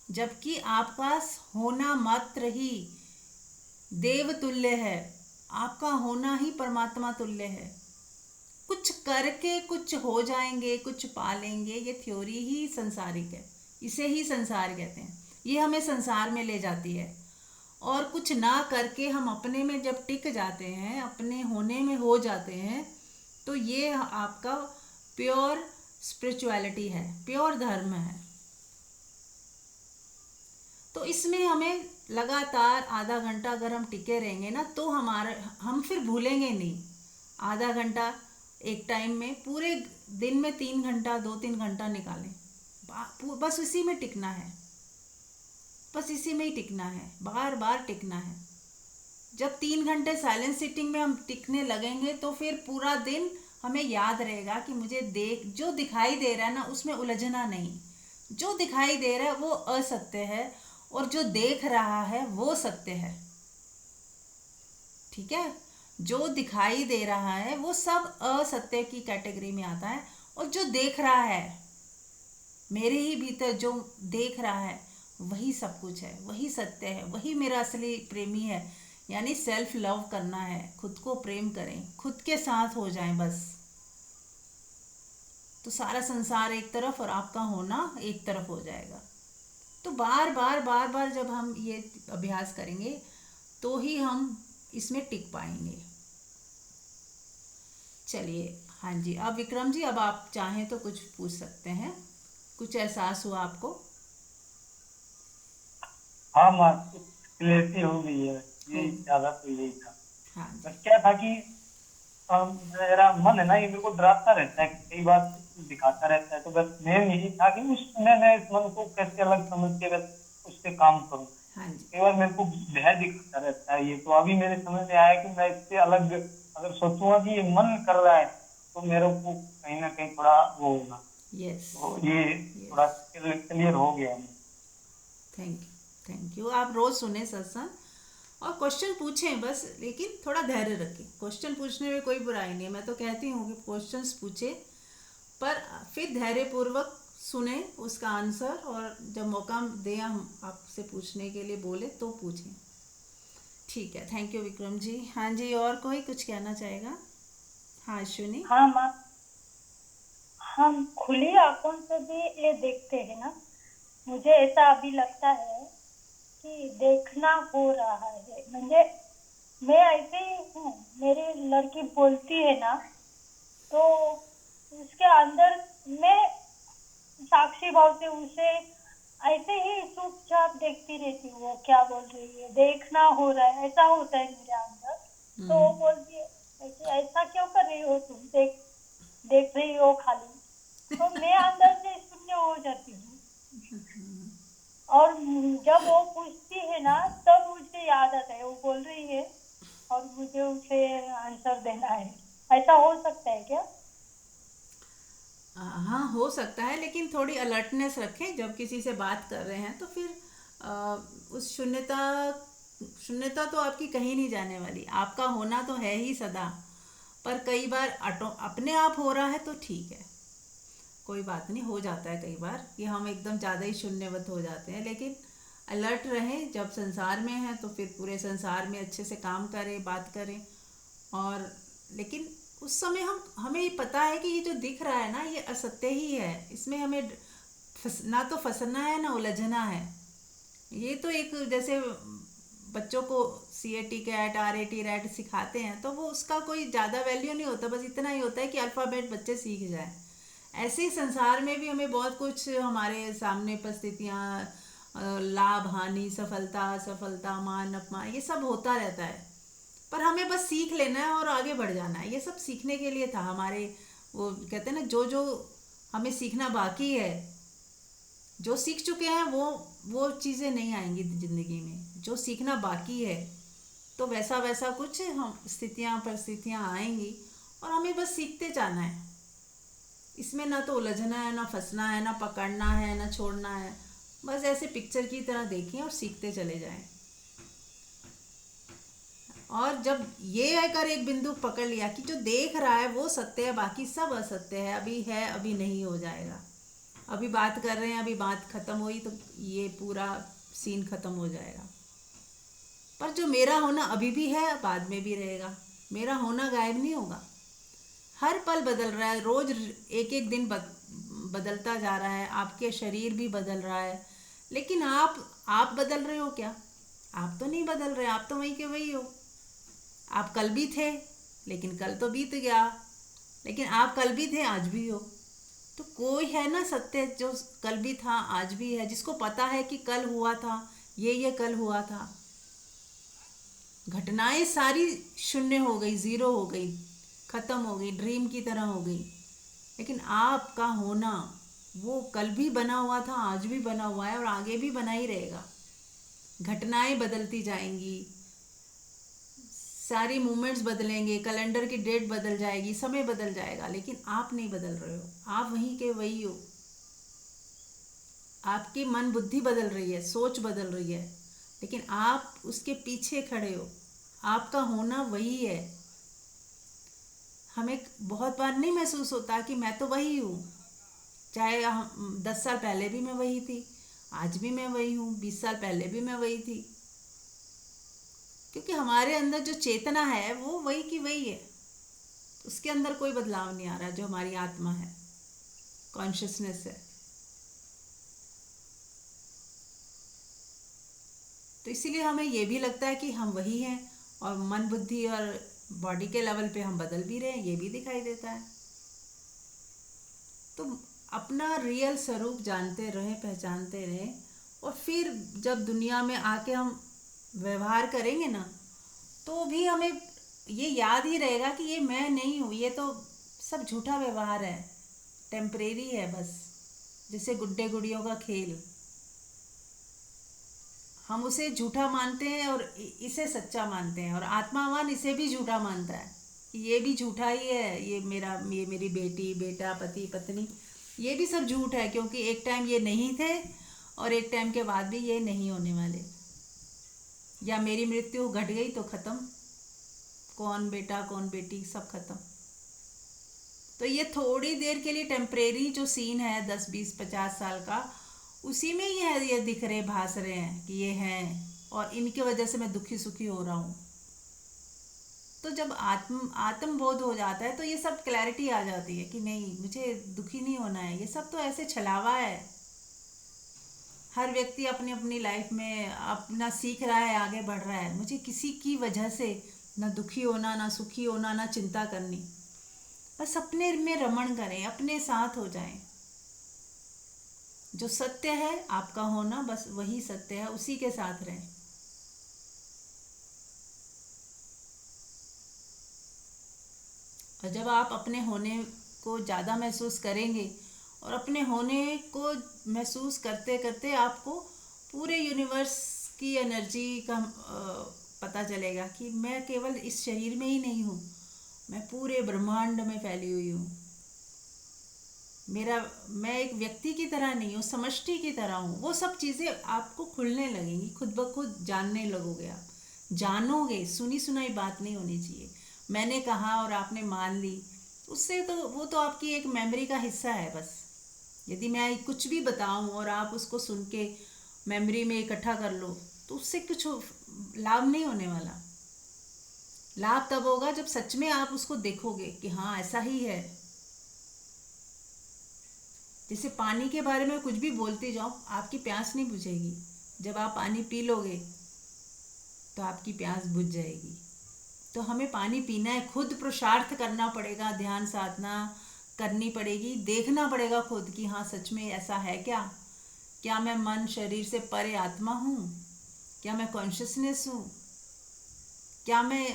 जबकि आपका होना मात्र ही देव तुल्य है, आपका होना ही परमात्मा तुल्य है। कुछ करके कुछ हो जाएंगे, कुछ पा लेंगे, ये थ्योरी ही संसारिक है, इसे ही संसार कहते हैं। ये हमें संसार में ले जाती है। और कुछ ना करके हम अपने में जब टिक जाते हैं, अपने होने में हो जाते हैं, तो ये आपका प्योर स्पिरिचुअलिटी है, प्योर धर्म है। तो इसमें हमें लगातार आधा घंटा अगर हम टिके रहेंगे ना, तो हम फिर भूलेंगे नहीं। आधा घंटा एक टाइम में, पूरे दिन में 3 घंटा, 2-3 घंटा निकालें, बस इसी में टिकना है, बस इसी में ही टिकना है, बार बार टिकना है। जब 3 घंटे साइलेंस सिटिंग में हम टिकने लगेंगे, तो फिर पूरा दिन हमें याद रहेगा कि मुझे जो दिखाई दे रहा है ना, उसमें उलझना नहीं। जो दिखाई दे रहा है वो असत्य है, और जो देख रहा है वो सत्य है। ठीक है, जो दिखाई दे रहा है वो सब असत्य की कैटेगरी में आता है, और जो देख रहा है, मेरे ही भीतर जो देख रहा है, वही सब कुछ है, वही सत्य है, वही मेरा असली प्रेमी है। यानी सेल्फ लव करना है, खुद को प्रेम करें, खुद के साथ हो जाएं बस। तो सारा संसार एक तरफ और आपका होना एक तरफ हो जाएगा। तो बार बार बार बार जब हम ये अभ्यास करेंगे, तो ही हम इसमें टिक पाएंगे। चलिए, हाँ जी, अब विक्रम जी, अब आप चाहें तो कुछ पूछ सकते हैं। कुछ एहसास हुआ आपको? हाँ माँ, कुछ क्लियरिटी हो गई है, हो, ये ज्यादा तो यही था। हाँ जी। बस क्या था कि मेरा मन है ना, ये मेरे को डराता रहता है, कई बार दिखाता रहता है। तो बस मेन यही था कि उस समय मैं इस मन को कैसे अलग समझ के बस उस पे काम करूँ। हाँ जी। कई बार मेरे को भय दिखाता रहता है ये, तो अभी मेरे समझ में आया कि मैं इससे अलग अगर सोचूंगा कि ये मन कर रहा है, तो मेरे को कहीं ना कहीं थोड़ा वो होगा। यस। तो ये यस। थोड़ा क्लियर हो गया है। Thank you, thank you. आप रोज़ सुने सत्संग और क्वेश्चन पूछें बस, लेकिन थोड़ा धैर्य रखें। क्वेश्चन पूछने में कोई बुराई नहीं है, मैं तो कहती हूँ कि क्वेश्चंस पूछे, पर फिर धैर्यपूर्वक सुने उसका आंसर, और जब मौका दें हम आपसे पूछने के लिए, बोले तो पूछें। ठीक है, थैंक यू विक्रम जी। हाँ जी, और कोई कुछ कहना चाहेगा? हाँ अश्विनी। हाँ माँ, हम खुली आंखों से भी ये देखते हैं ना। मुझे ऐसा अभी लगता है कि देखना हो रहा है। मुझे, मैं ऐसे ही हूँ, मेरी लड़की बोलती है ना, तो उसके अंदर मैं साक्षी भाव से उसे ऐसे ही चुपचाप देखती रहती हूँ। वो क्या बोल रही है, देखना हो रहा है, ऐसा होता है मेरे अंदर। तो वो बोलती है, ऐसे ऐसा क्यों कर रही हो तुम, देख देख रही हो खाली। तो मैं अंदर से शून्य हो जाती हूँ। और जब वो पूछती है ना, तब मुझे याद आता है वो बोल रही है, और मुझे उसे आंसर देना है। ऐसा हो सकता है क्या? हाँ, हो सकता है, लेकिन थोड़ी अलर्टनेस रखें जब किसी से बात कर रहे हैं। तो फिर उस शून्यता शून्यता तो आपकी कहीं नहीं जाने वाली, आपका होना तो है ही सदा। पर कई बार अपने आप हो रहा है तो ठीक है, कोई बात नहीं, हो जाता है कई बार कि हम एकदम ज़्यादा ही शून्यवत हो जाते हैं। लेकिन अलर्ट रहें, जब संसार में हैं तो फिर पूरे संसार में अच्छे से काम करें, बात करें। और लेकिन उस समय हमें ये पता है कि ये जो दिख रहा है ना, ये असत्य ही है। इसमें हमें ना तो फंसना है ना उलझना है। ये तो एक, जैसे बच्चों को CAT कैट RAT रैट सिखाते हैं, तो वो उसका कोई ज़्यादा वैल्यू नहीं होता, बस इतना ही होता है कि अल्फ़ाबेट बच्चे सीख जाए। ऐसे ही संसार में भी हमें बहुत कुछ हमारे सामने परिस्थितियाँ, लाभ हानि, सफलता असफलता, मान अपमान, ये सब होता रहता है। पर हमें बस सीख लेना है और आगे बढ़ जाना है। ये सब सीखने के लिए था हमारे, वो कहते हैं ना, जो जो हमें सीखना बाकी है, जो सीख चुके हैं वो चीज़ें नहीं आएंगी ज़िंदगी में। जो सीखना बाकी है, तो वैसा वैसा कुछ हम स्थितियाँ परिस्थितियाँ आएंगी, और हमें बस सीखते जाना है। इसमें ना तो उलझना है, ना फंसना है, ना पकड़ना है, ना छोड़ना है। बस ऐसे पिक्चर की तरह देखें और सीखते चले जाएं। और जब ये अगर एक बिंदु पकड़ लिया कि जो देख रहा है वो सत्य है, बाकी सब असत्य है, अभी अभी नहीं हो जाएगा, अभी बात कर रहे हैं, अभी बात ख़त्म हुई तो ये पूरा सीन ख़त्म हो जाएगा। पर जो मेरा होना अभी भी है, बाद में भी रहेगा। मेरा होना गायब नहीं होगा। हर पल बदल रहा है, रोज एक एक दिन बदलता जा रहा है। आपके शरीर भी बदल रहा है, लेकिन आप बदल रहे हो क्या? आप तो नहीं बदल रहे, आप तो वही के वही हो। आप कल भी थे, लेकिन कल तो बीत गया। लेकिन आप कल भी थे, आज भी हो। तो कोई है ना सत्य जो कल भी था, आज भी है, जिसको पता है कि कल हुआ था, ये कल हुआ था। घटनाएं सारी शून्य हो गई, ज़ीरो हो गई, ख़त्म हो गई, ड्रीम की तरह हो गई। लेकिन आपका होना वो कल भी बना हुआ था, आज भी बना हुआ है और आगे भी बना ही रहेगा। घटनाएं बदलती जाएंगी, सारी मूवमेंट्स बदलेंगे, कैलेंडर की डेट बदल जाएगी, समय बदल जाएगा, लेकिन आप नहीं बदल रहे हो। आप वहीं के वही हो। आपकी मन बुद्धि बदल रही है, सोच बदल रही है, लेकिन आप उसके पीछे खड़े हो। आपका होना वही है। हमें बहुत बार नहीं महसूस होता कि मैं तो वही हूँ। चाहे 10 साल पहले भी मैं वही थी, आज भी मैं वही हूँ, 20 साल पहले भी मैं वही थी। क्योंकि हमारे अंदर जो चेतना है वो वही की वही है। उसके अंदर कोई बदलाव नहीं आ रहा। जो हमारी आत्मा है, कॉन्शियसनेस है। तो इसीलिए हमें ये भी लगता है कि हम वही हैं, और मन बुद्धि और बॉडी के लेवल पे हम बदल भी रहे हैं, ये भी दिखाई देता है। तो अपना रियल स्वरूप जानते रहें, पहचानते रहें, और फिर जब दुनिया में आके हम व्यवहार करेंगे ना, तो भी हमें ये याद ही रहेगा कि ये मैं नहीं हूँ, ये तो सब झूठा व्यवहार है, टेम्परेरी है बस। जैसे गुड्डे गुड़ियों का खेल, हम उसे झूठा मानते हैं और इसे सच्चा मानते हैं, और आत्मावान इसे भी झूठा मानता है कि ये भी झूठा ही है, ये मेरी बेटी, बेटा, पति, पत्नी, ये भी सब झूठ है, क्योंकि एक टाइम ये नहीं थे और एक टाइम के बाद भी ये नहीं होने वाले। या मेरी मृत्यु घट गई तो ख़त्म, कौन बेटा कौन बेटी सब ख़त्म। तो ये थोड़ी देर के लिए टेम्परेरी जो सीन है 10, 20, 50 साल का, उसी में ही है, ये दिख रहे, भास रहे हैं कि ये हैं, और इनकी वजह से मैं दुखी सुखी हो रहा हूँ। तो जब आत्मबोध हो जाता है तो ये सब क्लैरिटी आ जाती है कि नहीं, मुझे दुखी नहीं होना है, ये सब तो ऐसे छलावा है। हर व्यक्ति अपनी अपनी लाइफ में अपना सीख रहा है, आगे बढ़ रहा है। मुझे किसी की वजह से ना दुखी होना, ना सुखी होना, ना चिंता करनी। बस अपने में रमण करें, अपने साथ हो जाएं। जो सत्य है आपका होना, बस वही सत्य है, उसी के साथ रहें। और जब आप अपने होने को ज़्यादा महसूस करेंगे, और अपने होने को महसूस करते करते आपको पूरे यूनिवर्स की एनर्जी का पता चलेगा कि मैं केवल इस शरीर में ही नहीं हूँ, मैं पूरे ब्रह्मांड में फैली हुई हूँ। मैं एक व्यक्ति की तरह नहीं हूँ, समष्टि की तरह हूँ। वो सब चीज़ें आपको खुलने लगेंगी, खुद ब खुद जानने लगोगे। आप जानोगे, सुनी सुनाई बात नहीं होनी चाहिए। मैंने कहा और आपने मान ली, उससे तो वो तो आपकी एक मेमोरी का हिस्सा है बस। यदि मैं कुछ भी बताऊं और आप उसको सुन के मेमोरी में इकट्ठा कर लो, तो उससे कुछ लाभ नहीं होने वाला। लाभ तब होगा जब सच में आप उसको देखोगे कि हाँ ऐसा ही है। जैसे पानी के बारे में कुछ भी बोलते जाओ, आपकी प्यास नहीं बुझेगी। जब आप पानी पी लोगे तो आपकी प्यास बुझ जाएगी। तो हमें पानी पीना है, खुद पुरुषार्थ करना पड़ेगा, ध्यान साधना करनी पड़ेगी, देखना पड़ेगा खुद कि हाँ सच में ऐसा है क्या मैं मन शरीर से परे आत्मा हूँ? क्या मैं कॉन्शियसनेस हूँ? क्या मैं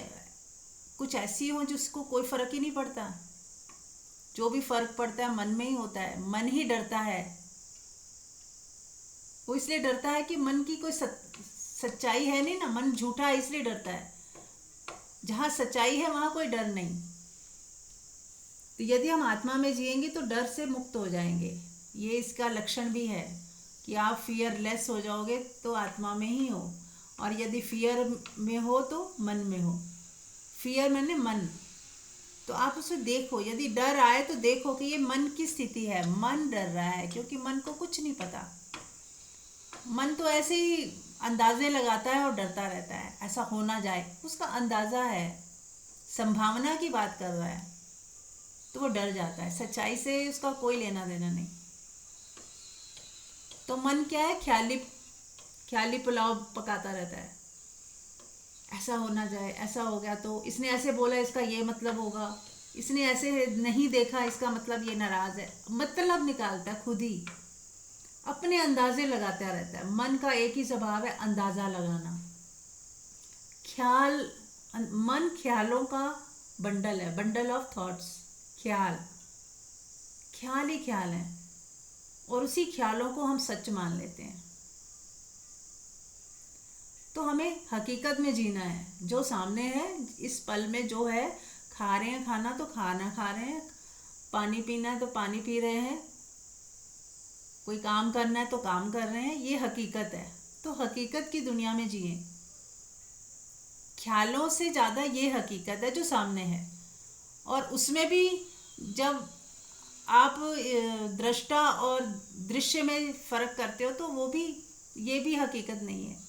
कुछ ऐसी हूँ जिसको कोई फ़र्क ही नहीं पड़ता? जो भी फ़र्क पड़ता है मन में ही होता है। मन ही डरता है। वो इसलिए डरता है कि मन की कोई सच्चाई है नहीं ना, मन झूठा है इसलिए डरता है। जहाँ सच्चाई है वहाँ कोई डर नहीं। तो यदि हम आत्मा में जिएंगे तो डर से मुक्त हो जाएंगे। ये इसका लक्षण भी है कि आप फियरलेस हो जाओगे तो आत्मा में ही हो, और यदि फियर में हो तो मन में हो। फियर मैंने मन, तो आप उसे देखो, यदि डर आए तो देखो कि ये मन की स्थिति है, मन डर रहा है, क्योंकि मन को कुछ नहीं पता। मन तो ऐसे ही अंदाजे लगाता है और डरता रहता है, ऐसा हो ना जाए, उसका अंदाजा है, संभावना की बात कर रहा है, तो वो डर जाता है। सच्चाई से उसका कोई लेना देना नहीं। तो मन क्या है, ख्याली ख्याली पुलाव पकाता रहता है, ऐसा हो ना जाए, ऐसा हो गया तो इसने ऐसे बोला, इसका ये मतलब होगा, इसने ऐसे नहीं देखा, इसका मतलब ये नाराज है। मतलब निकालता है खुद ही, अपने अंदाजे लगाता रहता है। मन का एक ही स्वभाव है, अंदाजा लगाना। ख्याल, मन ख्यालों का बंडल है, बंडल ऑफ थॉट्स। ख्याल ख्याल ही ख्याल है, और उसी ख्यालों को हम सच मान लेते हैं। तो हमें हकीकत में जीना है, जो सामने है, इस पल में जो है। खा रहे हैं खाना तो खाना खा रहे हैं, पानी पीना है तो पानी पी रहे हैं, कोई काम करना है तो काम कर रहे हैं, ये हकीकत है। तो हकीकत की दुनिया में जिए। ख्यालों से ज़्यादा ये हकीकत है जो सामने है। और उसमें भी जब आप दृष्टा और दृश्य में फ़र्क करते हो तो वो भी, ये भी हकीकत नहीं है।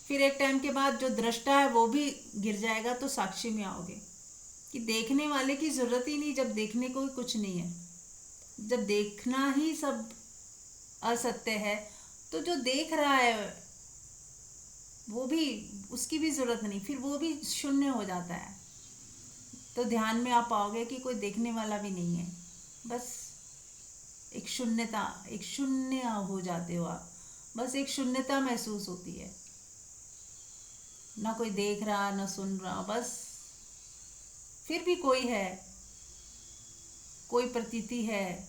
फिर एक टाइम के बाद जो दृष्टा है वो भी गिर जाएगा, तो साक्षी में आओगे कि देखने वाले की ज़रूरत ही नहीं, जब देखने को कुछ नहीं है, जब देखना ही सब असत्य है, तो जो देख रहा है वो भी, उसकी भी ज़रूरत नहीं, फिर वो भी शून्य हो जाता है। तो ध्यान में आप पाओगे कि कोई देखने वाला भी नहीं है, बस एक शून्यता, एक शून्य हो जाते हो आप, बस एक शून्यता महसूस होती है, ना कोई देख रहा ना सुन रहा, बस फिर भी कोई है, कोई प्रतीति है,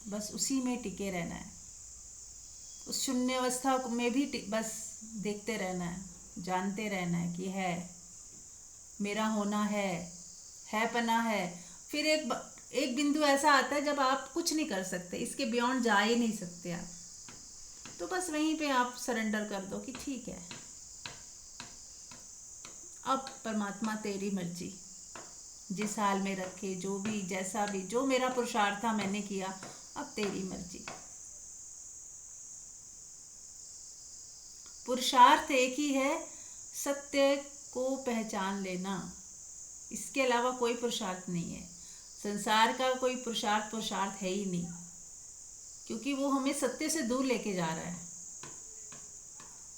बस उसी में टिके रहना है। उस शून्य अवस्था में भी बस देखते रहना है, जानते रहना है कि है, मेरा होना है पना है। फिर एक बिंदु ऐसा आता है जब आप कुछ नहीं कर सकते, इसके बियॉन्ड जा ही नहीं सकते आप, तो बस वहीं पे आप सरेंडर कर दो कि ठीक है, अब परमात्मा तेरी मर्जी, जिस हाल में रखे, जो भी जैसा भी, जो मेरा पुरुषार्थ था मैंने किया, अब तेरी मर्जी। पुरुषार्थ एक ही है, सत्य को पहचान लेना, इसके अलावा कोई पुरुषार्थ नहीं है। संसार का कोई पुरुषार्थ है ही नहीं, क्योंकि वो हमें सत्य से दूर लेके जा रहा है।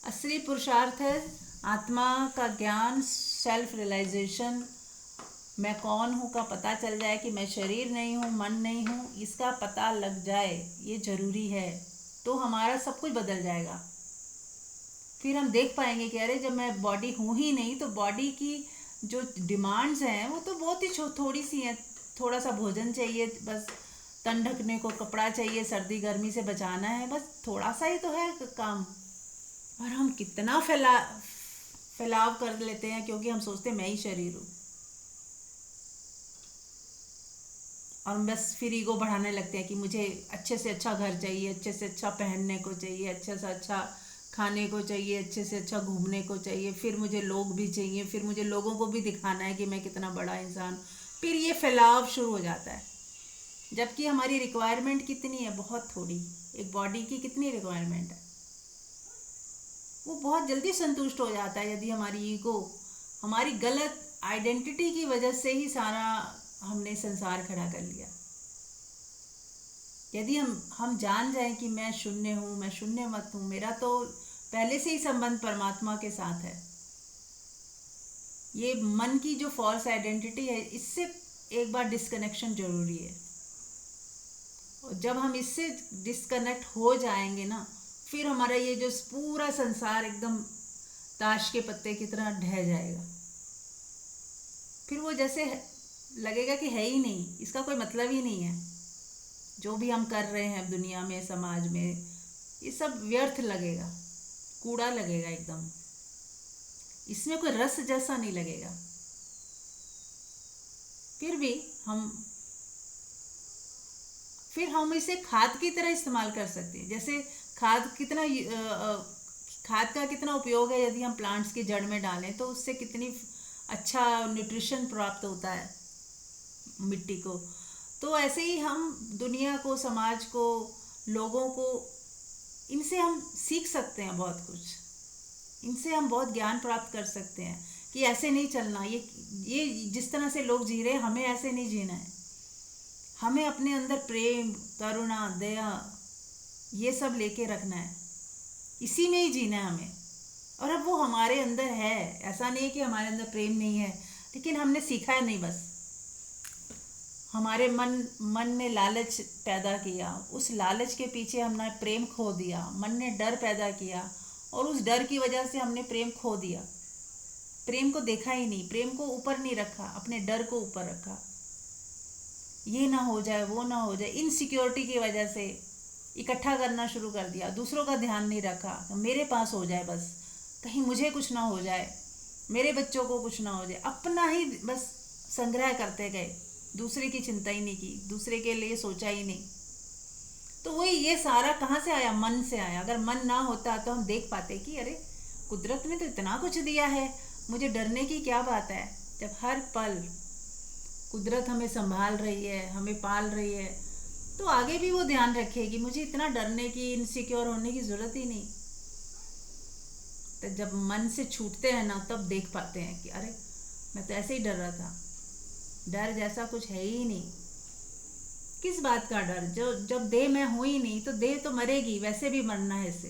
असली पुरुषार्थ है आत्मा का ज्ञान, सेल्फ रियलाइजेशन, मैं कौन हूँ का पता चल जाए, कि मैं शरीर नहीं हूँ, मन नहीं हूँ, इसका पता लग जाए, ये जरूरी है। तो हमारा सब कुछ बदल जाएगा। फिर हम देख पाएंगे कि अरे जब मैं बॉडी हूँ ही नहीं, तो बॉडी की जो डिमांड्स हैं वो तो बहुत ही थोड़ी सी हैं। थोड़ा सा भोजन चाहिए, बस तन ढकने को कपड़ा चाहिए, सर्दी गर्मी से बचाना है, बस थोड़ा सा ही तो है काम। और हम कितना फैलाव कर लेते हैं, क्योंकि हम सोचते हैं मैं ही शरीर हूँ, और हम बस फिर ईगो बढ़ाने लगते हैं कि मुझे अच्छे से अच्छा घर चाहिए, अच्छे से अच्छा पहनने को चाहिए, अच्छे से अच्छा खाने को चाहिए, अच्छे से अच्छा घूमने को चाहिए, फिर मुझे लोग भी चाहिए, फिर मुझे लोगों को भी दिखाना है कि मैं कितना बड़ा इंसान। फिर ये फैलाव शुरू हो जाता है, जबकि हमारी रिक्वायरमेंट कितनी है, बहुत थोड़ी। एक बॉडी की कितनी रिक्वायरमेंट है, वो बहुत जल्दी संतुष्ट हो जाता है यदि हमारी ईगो, हमारी गलत आइडेंटिटी की वजह से ही सारा हमने संसार खड़ा कर लिया। यदि हम जान जाएं कि मैं शून्य हूँ, मैं शून्य मत हूँ, मेरा तो पहले से ही संबंध परमात्मा के साथ है, ये मन की जो फॉल्स आइडेंटिटी है, इससे एक बार डिस्कनेक्शन जरूरी है। और जब हम इससे डिस्कनेक्ट हो जाएंगे ना, फिर हमारा ये जो पूरा संसार एकदम ताश के पत्ते की तरह ढह जाएगा। फिर वो जैसे लगेगा कि है ही नहीं, इसका कोई मतलब ही नहीं है, जो भी हम कर रहे हैं दुनिया में, समाज में, ये सब व्यर्थ लगेगा, कूड़ा लगेगा एकदम, इसमें कोई रस जैसा नहीं लगेगा। फिर हम इसे खाद की तरह इस्तेमाल कर सकते हैं। जैसे खाद का कितना उपयोग है, यदि हम प्लांट्स की जड़ में डालें तो उससे कितनी अच्छा न्यूट्रिशन प्राप्त होता है। मिट्टी को। तो ऐसे ही हम दुनिया को, समाज को, लोगों को, इनसे हम सीख सकते हैं बहुत कुछ। इनसे हम बहुत ज्ञान प्राप्त कर सकते हैं कि ऐसे नहीं चलना, ये जिस तरह से लोग जी रहे हैं हमें ऐसे नहीं जीना है। हमें अपने अंदर प्रेम, करुणा, दया, ये सब लेके रखना है, इसी में ही जीना है हमें। और अब वो हमारे अंदर है, ऐसा नहीं है कि हमारे अंदर प्रेम नहीं है, लेकिन हमने सीखा है नहीं। बस हमारे मन ने लालच पैदा किया, उस लालच के पीछे हमने प्रेम खो दिया। मन ने डर पैदा किया और उस डर की वजह से हमने प्रेम खो दिया। प्रेम को देखा ही नहीं, प्रेम को ऊपर नहीं रखा, अपने डर को ऊपर रखा। ये ना हो जाए, वो ना हो जाए, इनसिक्योरिटी की वजह से इकट्ठा करना शुरू कर दिया। दूसरों का ध्यान नहीं रखा, मेरे पास हो जाए बस, कहीं मुझे कुछ ना हो जाए, मेरे बच्चों को कुछ ना हो जाए। अपना ही बस संग्रह करते गए, दूसरे की चिंता ही नहीं की, दूसरे के लिए सोचा ही नहीं। तो वही ये सारा कहाँ से आया? मन से आया। अगर मन ना होता तो हम देख पाते कि अरे कुदरत ने तो इतना कुछ दिया है, मुझे डरने की क्या बात है। जब हर पल कुदरत हमें संभाल रही है, हमें पाल रही है, तो आगे भी वो ध्यान रखेगी। मुझे इतना डरने की, इनसिक्योर होने की ज़रूरत ही नहीं। तो जब मन से छूटते हैं ना, तब देख पाते हैं कि अरे मैं तो ऐसे ही डर रहा था, डर जैसा कुछ है ही नहीं। किस बात का डर? जो जब देह में हो ही नहीं, तो देह तो मरेगी, वैसे भी मरना है इसे।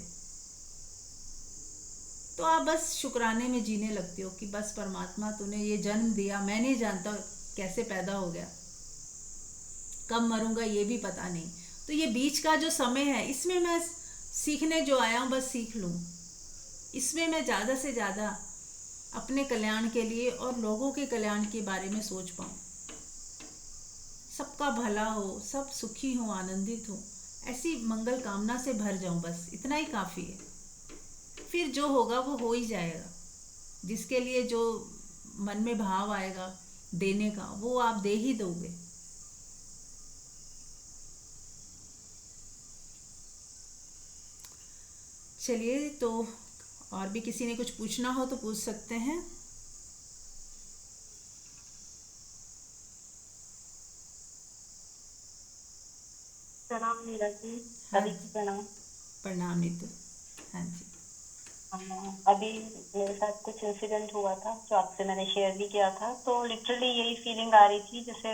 तो आप बस शुक्राने में जीने लगते हो कि बस परमात्मा तूने ये जन्म दिया, मैं नहीं जानता कैसे पैदा हो गया, कब मरूंगा ये भी पता नहीं। तो ये बीच का जो समय है, इसमें मैं सीखने जो आया हूँ बस सीख लूँ। इसमें मैं ज़्यादा से ज़्यादा अपने कल्याण के लिए और लोगों के कल्याण के बारे में सोच पाऊँ। सबका भला हो, सब सुखी हो, आनंदित हो, ऐसी मंगल कामना से भर जाऊं, बस इतना ही काफ़ी है। फिर जो होगा वो हो ही जाएगा। जिसके लिए जो मन में भाव आएगा देने का, वो आप दे ही दोगे। चलिए, तो और भी किसी ने कुछ पूछना हो तो पूछ सकते हैं। प्रणाम मीरा जी। हाँ सभी जी, को प्रणाम। प्रणाम नीतू। हाँ जी। अभी मेरे साथ कुछ इंसिडेंट हुआ था जो आपसे मैंने शेयर भी किया था, तो लिटरली यही फीलिंग आ रही थी जैसे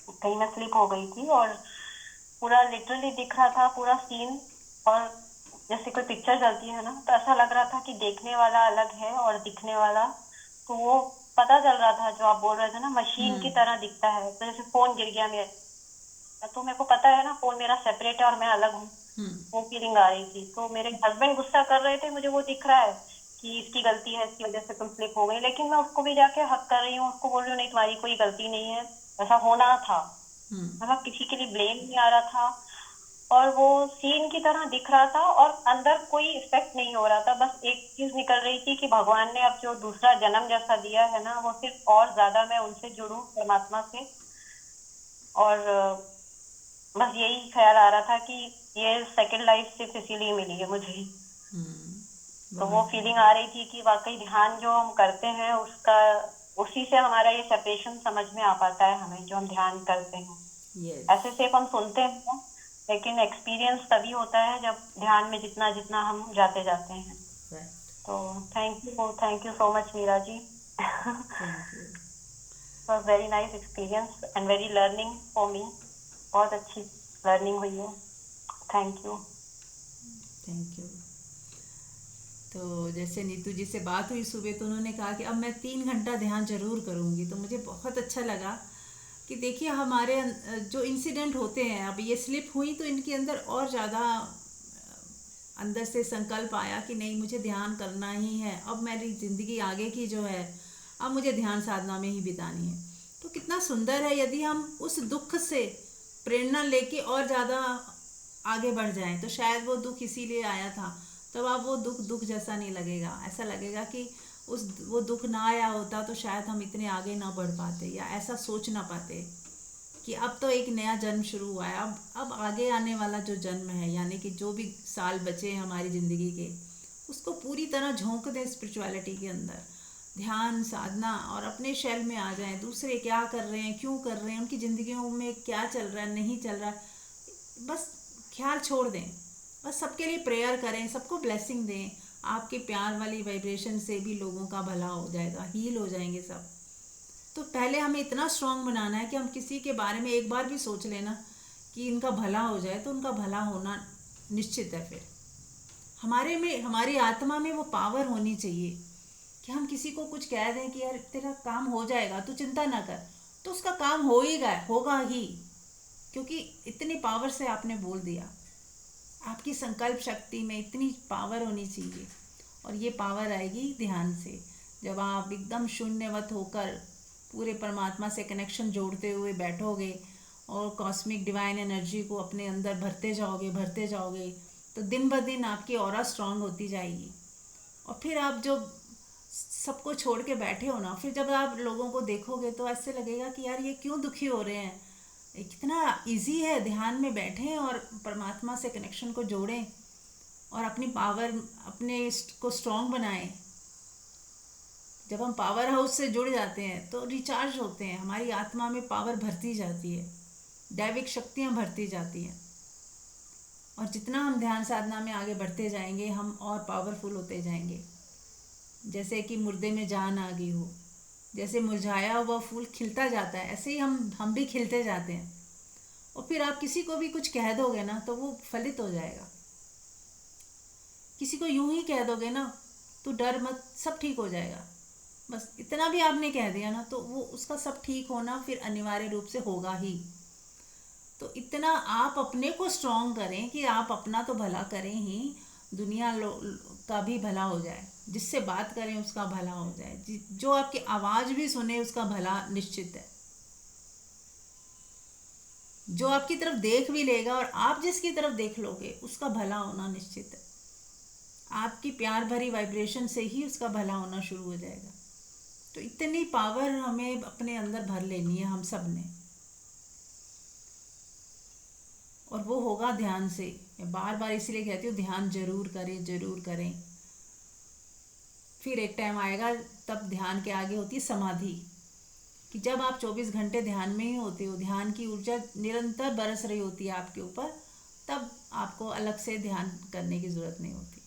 कहीं मैं स्लिप हो गई थी और पूरा लिटरली दिख रहा था पूरा सीन। और जैसे कोई पिक्चर चलती है ना, तो ऐसा लग रहा था कि देखने वाला अलग है और दिखने वाला, तो वो पता चल रहा था जो आप बोल रहे थे ना, मशीन की तरह दिखता है। तो जैसे फोन गिर गया मेरे, तो मेरे को पता है ना फोन मेरा सेपरेट है और मैं अलग हूँ, वो फीलिंग आ रही थी। तो मेरे हस्बैंड गुस्सा कर रहे थे, मुझे वो दिख रहा है कि इसकी गलती है, इसकी वजह से तुम स्लिप हो गई, लेकिन मैं उसको भी जाके हक कर रही हूँ, उसको बोल रही हूँ नहीं तुम्हारी कोई गलती नहीं है, ऐसा होना था। मतलब किसी के लिए ब्लेम नहीं आ रहा था, और वो सीन की तरह दिख रहा था और अंदर कोई इफेक्ट नहीं हो रहा था। बस एक चीज निकल रही थी कि भगवान ने अब जो दूसरा जन्म जैसा दिया है ना, वो सिर्फ और ज्यादा मैं उनसे जुड़ूं, परमात्मा से। और बस यही ख्याल आ रहा था कि ये सेकंड लाइफ सिर्फ इसीलिए मिली है मुझे। तो वो फीलिंग आ रही थी कि वाकई ध्यान जो हम करते हैं उसका, उसी से हमारा ये सेपरेशन समझ में आ पाता है हमें, जो हम ध्यान करते हैं। यस। ऐसे सिर्फ हम सुनते हैं, लेकिन एक्सपीरियंस तभी होता है जब ध्यान में जितना जितना हम जाते जाते हैं। तो thank you so much Meera ji. Thank you. Was very nice experience and very learning for me. बहुत अच्छी लर्निंग हुई है। Thank you. Thank you. तो जैसे नीतू जी से बात हुई सुबह, तो उन्होंने कहा कि अब मैं 3 घंटा ध्यान जरूर करूँगी। तो मुझे बहुत अच्छा लगा कि देखिए हमारे जो इंसिडेंट होते हैं, अब ये स्लिप हुई तो इनके अंदर और ज़्यादा अंदर से संकल्प आया कि नहीं, मुझे ध्यान करना ही है। अब मेरी ज़िंदगी आगे की जो है, अब मुझे ध्यान साधना में ही बितानी है। तो कितना सुंदर है यदि हम उस दुख से प्रेरणा लेके और ज़्यादा आगे बढ़ जाएं। तो शायद वो दुख इसीलिए आया था, तब आप वो दुख जैसा नहीं लगेगा। ऐसा लगेगा कि वो दुख ना आया होता तो शायद हम इतने आगे ना बढ़ पाते, या ऐसा सोच ना पाते कि अब तो एक नया जन्म शुरू हुआ है, अब आगे आने वाला जो जन्म है, यानी कि जो भी साल बचे हैं हमारी ज़िंदगी के, उसको पूरी तरह झोंक दें स्पिरिचुअलिटी के अंदर। ध्यान साधना और अपने शेल में आ जाएं, दूसरे क्या कर रहे हैं, क्यों कर रहे हैं, उनकी ज़िंदगियों में क्या चल रहा है, नहीं चल रहा है, बस ख्याल छोड़ दें। बस सबके लिए प्रेयर करें, सबको ब्लेसिंग दें। आपके प्यार वाली वाइब्रेशन से भी लोगों का भला हो जाएगा, हील हो जाएंगे सब। तो पहले हमें इतना स्ट्रांग बनाना है कि हम किसी के बारे में एक बार भी सोच लेना कि इनका भला हो जाए, तो उनका भला होना निश्चित है। फिर हमारे में, हमारी आत्मा में वो पावर होनी चाहिए कि हम किसी को कुछ कह दें कि यार तेरा काम हो जाएगा, तू चिंता ना कर, तो उसका काम हो ही गया, होगा ही, क्योंकि इतनी पावर से आपने बोल दिया। आपकी संकल्प शक्ति में इतनी पावर होनी चाहिए, और ये पावर आएगी ध्यान से। जब आप एकदम शून्यवत होकर पूरे परमात्मा से कनेक्शन जोड़ते हुए बैठोगे और कॉस्मिक डिवाइन एनर्जी को अपने अंदर भरते जाओगे, तो दिन ब दिन आपकी ऑरा स्ट्रांग होती जाएगी। और फिर आप जो सबको छोड़ के बैठे हो ना, फिर जब आप लोगों को देखोगे तो ऐसे लगेगा कि यार ये क्यों दुखी हो रहे हैं, ये कितना इजी है, ध्यान में बैठें और परमात्मा से कनेक्शन को जोड़ें और अपनी पावर, अपने को स्ट्रांग बनाएं। जब हम पावर हाउस से जुड़ जाते हैं तो रिचार्ज होते हैं, हमारी आत्मा में पावर भरती जाती है, दैविक शक्तियाँ भरती जाती हैं। और जितना हम ध्यान साधना में आगे बढ़ते जाएंगे, हम और पावरफुल होते जाएंगे। जैसे कि मुर्दे में जान आ गई हो, जैसे मुरझाया हुआ फूल खिलता जाता है, ऐसे ही हम भी खिलते जाते हैं। और फिर आप किसी को भी कुछ कह दोगे ना तो वो फलित हो जाएगा। किसी को यूं ही कह दोगे ना, तो डर मत, सब ठीक हो जाएगा, बस इतना भी आपने कह दिया ना, तो वो उसका सब ठीक होना फिर अनिवार्य रूप से होगा ही। तो इतना आप अपने को स्ट्रांग करें कि आप अपना तो भला करें ही, दुनिया का भी भला हो जाए, जिससे बात करें उसका भला हो जाए, जो आपकी आवाज़ भी सुने उसका भला निश्चित है, जो आपकी तरफ देख भी लेगा और आप जिसकी तरफ देख लोगे उसका भला होना निश्चित है। आपकी प्यार भरी वाइब्रेशन से ही उसका भला होना शुरू हो जाएगा। तो इतनी पावर हमें अपने अंदर भर लेनी है हम सब ने, और वो होगा ध्यान से। मैं बार बार इसलिए कहती हूँ ध्यान जरूर करें, जरूर करें। फिर एक टाइम आएगा तब ध्यान के आगे होती है समाधि, कि जब आप 24 घंटे ध्यान में ही होते हो, ध्यान की ऊर्जा निरंतर बरस रही होती है आपके ऊपर, तब आपको अलग से ध्यान करने की ज़रूरत नहीं होती,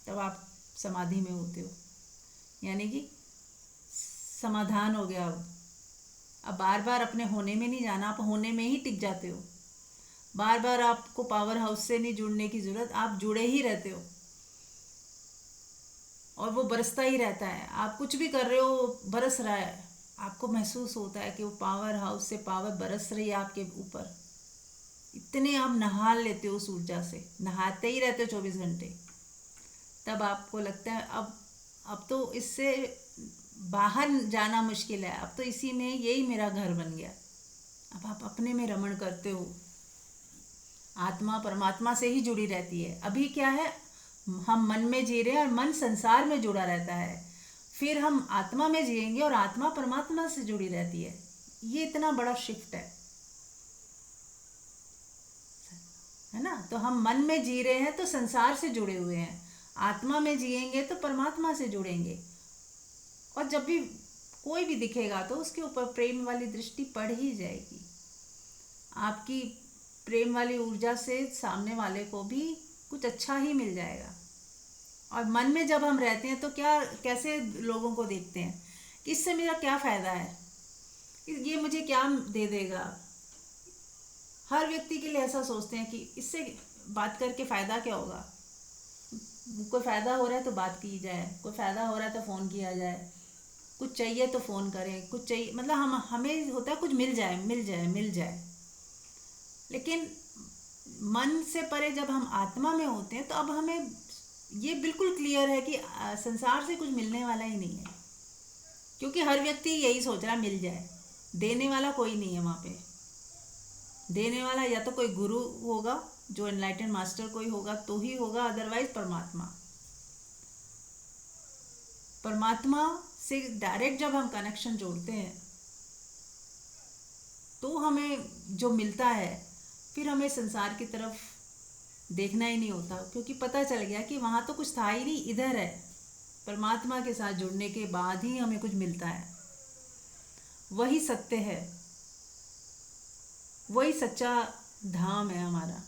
तब आप समाधि में होते हो, यानी कि समाधान हो गया। अब बार बार अपने होने में नहीं जाना, आप होने में ही टिक जाते हो। बार बार आपको पावर हाउस से नहीं जुड़ने की ज़रूरत, आप जुड़े ही रहते हो और वो बरसता ही रहता है। आप कुछ भी कर रहे हो, बरस रहा है, आपको महसूस होता है कि वो पावर हाउस से पावर बरस रही है आपके ऊपर। इतने आप नहा लेते हो उस ऊर्जा से, नहाते ही रहते हो 24 घंटे। तब आपको लगता है अब तो इससे बाहर जाना मुश्किल है, अब तो इसी में, यही मेरा घर बन गया। अब आप अपने में रमण करते हो, आत्मा परमात्मा से ही जुड़ी रहती है। अभी क्या है, हम मन में जी रहे हैं और मन संसार में जुड़ा रहता है। फिर हम आत्मा में जिएंगे और आत्मा परमात्मा से जुड़ी रहती है। ये इतना बड़ा शिफ्ट है ना। तो हम मन में जी रहे हैं तो संसार से जुड़े हुए हैं, आत्मा में जिएंगे तो परमात्मा से जुड़ेंगे। और जब भी कोई भी दिखेगा तो उसके ऊपर प्रेम वाली दृष्टि पड़ ही जाएगी। आपकी प्रेम वाली ऊर्जा से सामने वाले को भी कुछ अच्छा ही मिल जाएगा। और मन में जब हम रहते हैं तो कैसे लोगों को देखते हैं कि इससे मेरा क्या फ़ायदा है, ये मुझे क्या दे देगा। हर व्यक्ति के लिए ऐसा सोचते हैं कि इससे बात करके फ़ायदा क्या होगा। कोई फ़ायदा हो रहा है तो बात की जाए, कोई फ़ायदा हो रहा है तो फ़ोन किया जाए, कुछ चाहिए तो फ़ोन करें, कुछ चाहिए मतलब हमें होता है कुछ मिल जाए। लेकिन मन से परे जब हम आत्मा में होते हैं तो अब हमें ये बिल्कुल क्लियर है कि संसार से कुछ मिलने वाला ही नहीं है, क्योंकि हर व्यक्ति यही सोच रहा है मिल जाए। देने वाला कोई नहीं है वहाँ पे। देने वाला या तो कोई गुरु होगा, जो एनलाइटन मास्टर कोई होगा तो ही होगा, अदरवाइज परमात्मा से डायरेक्ट जब हम कनेक्शन जोड़ते हैं तो हमें जो मिलता है, फिर हमें संसार की तरफ देखना ही नहीं होता, क्योंकि पता चल गया कि वहाँ तो कुछ था ही नहीं, इधर है। परमात्मा के साथ जुड़ने के बाद ही हमें कुछ मिलता है। वही सत्य है, वही सच्चा धाम है, हमारा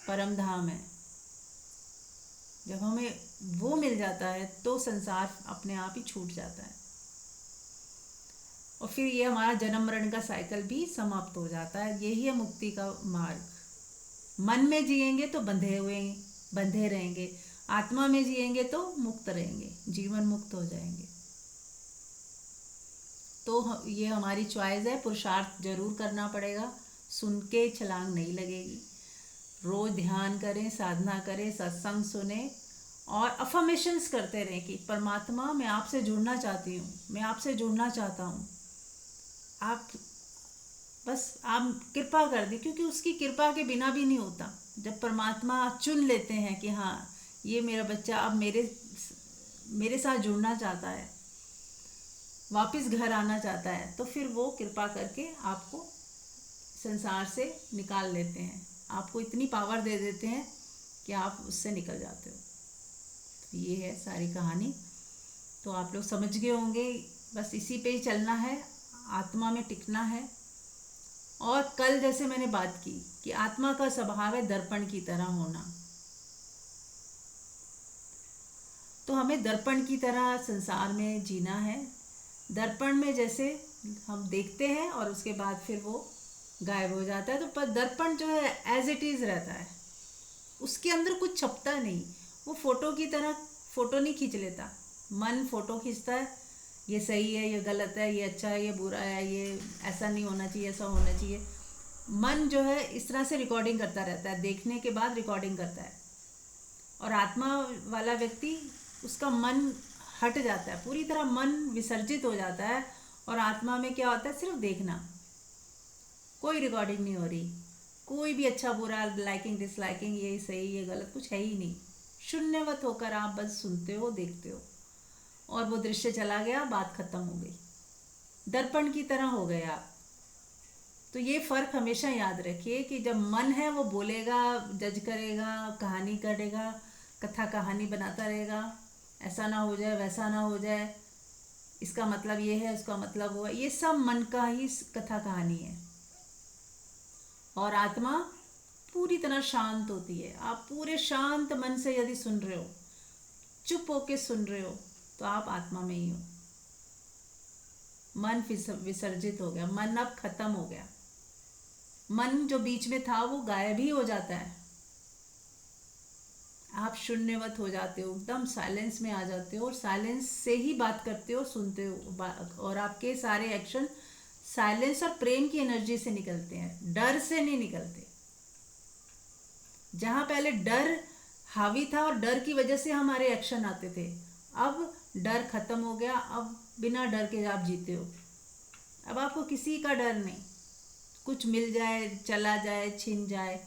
परम धाम है। जब हमें वो मिल जाता है तो संसार अपने आप ही छूट जाता है और फिर ये हमारा जन्म मरण का साइकिल भी समाप्त हो जाता है। यही है मुक्ति का मार्ग। मन में जिएंगे तो बंधे रहेंगे, आत्मा में जिएंगे तो मुक्त रहेंगे, जीवन मुक्त हो जाएंगे। तो ये हमारी चॉइस है। पुरुषार्थ जरूर करना पड़ेगा, सुन के छलांग नहीं लगेगी। रोज ध्यान करें, साधना करें, सत्संग सुने और अफर्मेशंस करते रहें कि परमात्मा मैं आपसे जुड़ना चाहती हूँ, मैं आपसे जुड़ना चाहता हूँ। आप कृपा कर दी, क्योंकि उसकी कृपा के बिना भी नहीं होता। जब परमात्मा चुन लेते हैं कि हाँ ये मेरा बच्चा अब मेरे साथ जुड़ना चाहता है, वापस घर आना चाहता है, तो फिर वो कृपा करके आपको संसार से निकाल लेते हैं, आपको इतनी पावर दे देते हैं कि आप उससे निकल जाते हो। तो ये है सारी कहानी। तो आप लोग समझ गए होंगे, बस इसी पे ही चलना है, आत्मा में टिकना है। और कल जैसे मैंने बात की कि आत्मा का स्वभाव है दर्पण की तरह होना, तो हमें दर्पण की तरह संसार में जीना है। दर्पण में जैसे हम देखते हैं और उसके बाद फिर वो गायब हो जाता है, तो पर दर्पण जो है एज इट इज़ रहता है, उसके अंदर कुछ छपता नहीं। वो फोटो की तरह फोटो नहीं खींच लेता। मन फोटो खींचता है, ये सही है, ये गलत है, ये अच्छा है, ये बुरा है, ये ऐसा नहीं होना चाहिए, ऐसा होना चाहिए। मन जो है इस तरह से रिकॉर्डिंग करता रहता है, देखने के बाद रिकॉर्डिंग करता है। और आत्मा वाला व्यक्ति, उसका मन हट जाता है, पूरी तरह मन विसर्जित हो जाता है। और आत्मा में क्या होता है, सिर्फ देखना, कोई रिकॉर्डिंग नहीं हो रही, कोई भी अच्छा बुरा, लाइकिंग डिसलाइकिंग, ये सही ये गलत कुछ है ही नहीं। शून्यवत होकर आप बस सुनते हो, देखते हो, और वो दृश्य चला गया, बात खत्म हो गई, दर्पण की तरह हो गए आप। तो ये फ़र्क हमेशा याद रखिए कि जब मन है वो बोलेगा, जज करेगा, कहानी करेगा, कथा कहानी बनाता रहेगा, ऐसा ना हो जाए, वैसा ना हो जाए, इसका मतलब ये है, उसका मतलब वो है, ये सब मन का ही कथा कहानी है। और आत्मा पूरी तरह शांत होती है। आप पूरे शांत मन से यदि सुन रहे हो, चुप होके सुन रहे हो, तो आप आत्मा में ही हो। मन विसर्जित हो गया, मन अब खत्म हो गया। मन जो बीच में था वो गायब ही हो जाता है। आप शून्यवत हो जाते हो, एकदम साइलेंस में आ जाते हो, और साइलेंस से ही बात करते हो, सुनते हो, और आपके सारे एक्शन साइलेंस और प्रेम की एनर्जी से निकलते हैं, डर से नहीं निकलते। जहाँ पहले डर हावी था और डर की वजह से हमारे एक्शन आते थे, अब डर खत्म हो गया। अब बिना डर के आप जीते हो। अब आपको किसी का डर नहीं, कुछ मिल जाए, चला जाए, छिन जाए,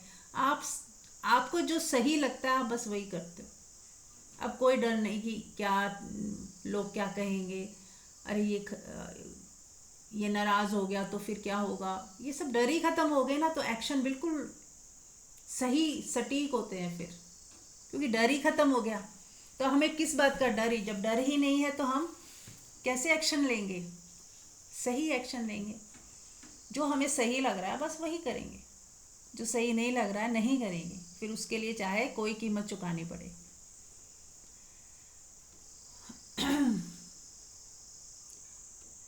आपको जो सही लगता है आप बस वही करते हो। अब कोई डर नहीं कि क्या लोग क्या कहेंगे, अरे ये नाराज़ हो गया तो फिर क्या होगा, ये सब डर ही खत्म हो गए ना, तो एक्शन बिल्कुल सही सटीक होते हैं फिर, क्योंकि डर ही खत्म हो गया। तो हमें किस बात का डर ही, जब डर ही नहीं है तो हम कैसे एक्शन लेंगे? सही एक्शन लेंगे। जो हमें सही लग रहा है बस वही करेंगे, जो सही नहीं लग रहा है नहीं करेंगे, फिर उसके लिए चाहे कोई कीमत चुकानी पड़े।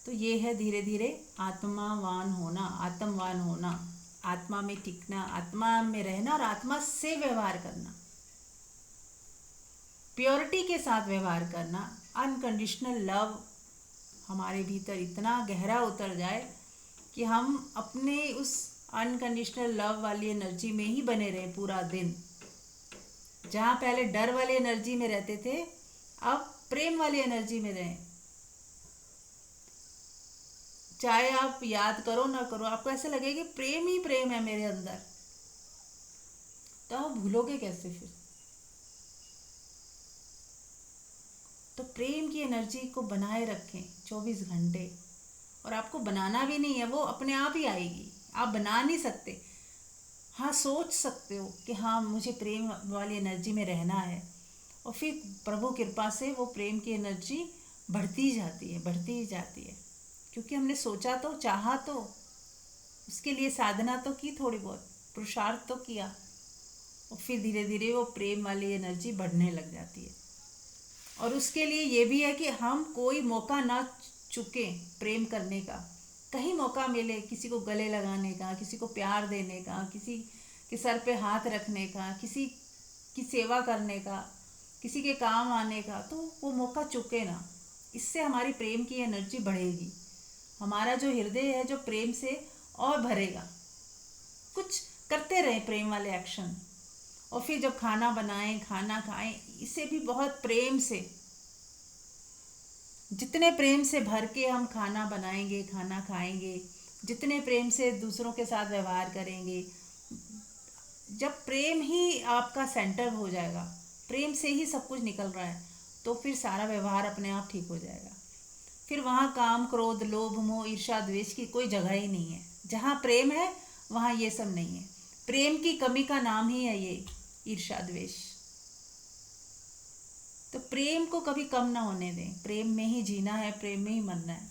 तो ये है धीरे धीरे आत्मावान होना, आत्मा में टिकना, आत्मा में रहना और आत्मा से व्यवहार करना, प्योरिटी के साथ व्यवहार करना। अनकंडीशनल लव हमारे भीतर इतना गहरा उतर जाए कि हम अपने उस अनकंडीशनल लव वाली एनर्जी में ही बने रहें पूरा दिन। जहाँ पहले डर वाली एनर्जी में रहते थे, अब प्रेम वाली एनर्जी में रहें। चाहे आप याद करो ना करो, आपको ऐसे लगे कि प्रेम ही प्रेम है मेरे अंदर, तो आप भूलोगे कैसे फिर? तो प्रेम की एनर्जी को बनाए रखें 24 घंटे। और आपको बनाना भी नहीं है, वो अपने आप ही आएगी, आप बना नहीं सकते। हाँ, सोच सकते हो कि हाँ मुझे प्रेम वाली एनर्जी में रहना है, और फिर प्रभु कृपा से वो प्रेम की एनर्जी बढ़ती जाती है, बढ़ती ही जाती है, क्योंकि हमने सोचा तो, चाहा तो, उसके लिए साधना तो की, थोड़ी बहुत पुरुषार्थ तो किया, और फिर धीरे धीरे वो प्रेम वाली एनर्जी बढ़ने लग जाती है। और उसके लिए ये भी है कि हम कोई मौका ना चुके प्रेम करने का। कहीं मौका मिले किसी को गले लगाने का, किसी को प्यार देने का, किसी के सर पे हाथ रखने का, किसी की सेवा करने का, किसी के काम आने का, तो वो मौका चुके ना। इससे हमारी प्रेम की एनर्जी बढ़ेगी, हमारा जो हृदय है जो प्रेम से और भरेगा। कुछ करते रहें प्रेम वाले एक्शन, और फिर जब खाना बनाएं, खाना खाएं, इसे भी बहुत प्रेम से, जितने प्रेम से भर के हम खाना बनाएंगे, खाना खाएंगे, जितने प्रेम से दूसरों के साथ व्यवहार करेंगे, जब प्रेम ही आपका सेंटर हो जाएगा, प्रेम से ही सब कुछ निकल रहा है, तो फिर सारा व्यवहार अपने आप ठीक हो जाएगा। फिर वहाँ काम, क्रोध, लोभ, मोह, ईर्ष्या, द्वेष की कोई जगह ही नहीं है। जहाँ प्रेम है वहाँ ये सब नहीं है। प्रेम की कमी का नाम ही है ये ईर्ष्या, द्वेष। तो प्रेम को कभी कम ना होने दें, प्रेम में ही जीना है, प्रेम में ही मरना है।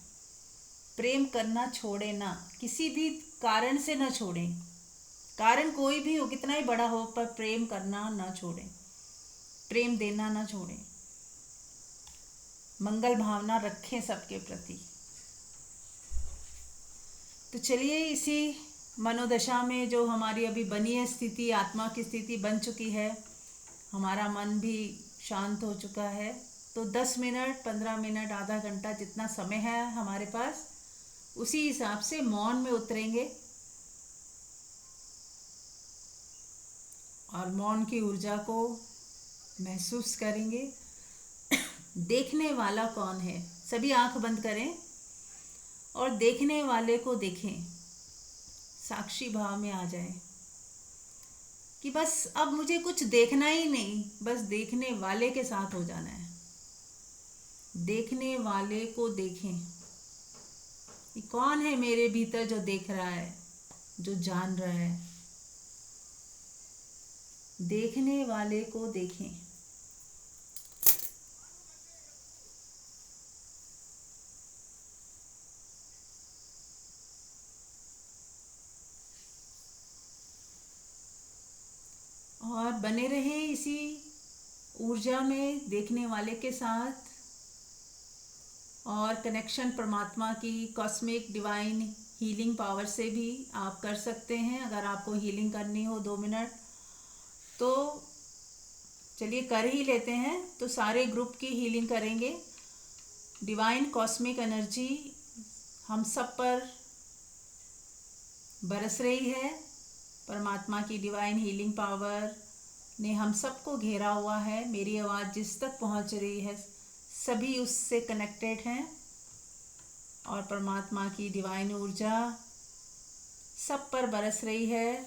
प्रेम करना छोड़े ना, किसी भी कारण से ना छोड़ें, कारण कोई भी हो, कितना ही बड़ा हो, पर प्रेम करना ना छोड़ें, प्रेम देना ना छोड़ें, मंगल भावना रखें सबके प्रति। तो चलिए, इसी मनोदशा में जो हमारी अभी बनी है स्थिति, आत्मा की स्थिति बन चुकी है, हमारा मन भी शांत हो चुका है, तो 10 मिनट, 15 मिनट, आधा घंटा, जितना समय है हमारे पास, उसी हिसाब से मौन में उतरेंगे और मौन की ऊर्जा को महसूस करेंगे। देखने वाला कौन है, सभी आंख बंद करें और देखने वाले को देखें, साक्षी भाव में आ जाएं कि बस अब मुझे कुछ देखना ही नहीं, बस देखने वाले के साथ हो जाना है। देखने वाले को देखें कि कौन है मेरे भीतर जो देख रहा है, जो जान रहा है। देखने वाले को देखें। और बने रहें इसी ऊर्जा में, देखने वाले के साथ, और कनेक्शन परमात्मा की कॉस्मिक डिवाइन हीलिंग पावर से भी आप कर सकते हैं। अगर आपको हीलिंग करनी हो 2 मिनट, तो चलिए कर ही लेते हैं। तो सारे ग्रुप की हीलिंग करेंगे। डिवाइन कॉस्मिक एनर्जी हम सब पर बरस रही है। परमात्मा की डिवाइन हीलिंग पावर ने हम सबको घेरा हुआ है। मेरी आवाज़ जिस तक पहुंच रही है, सभी उससे कनेक्टेड हैं, और परमात्मा की डिवाइन ऊर्जा सब पर बरस रही है,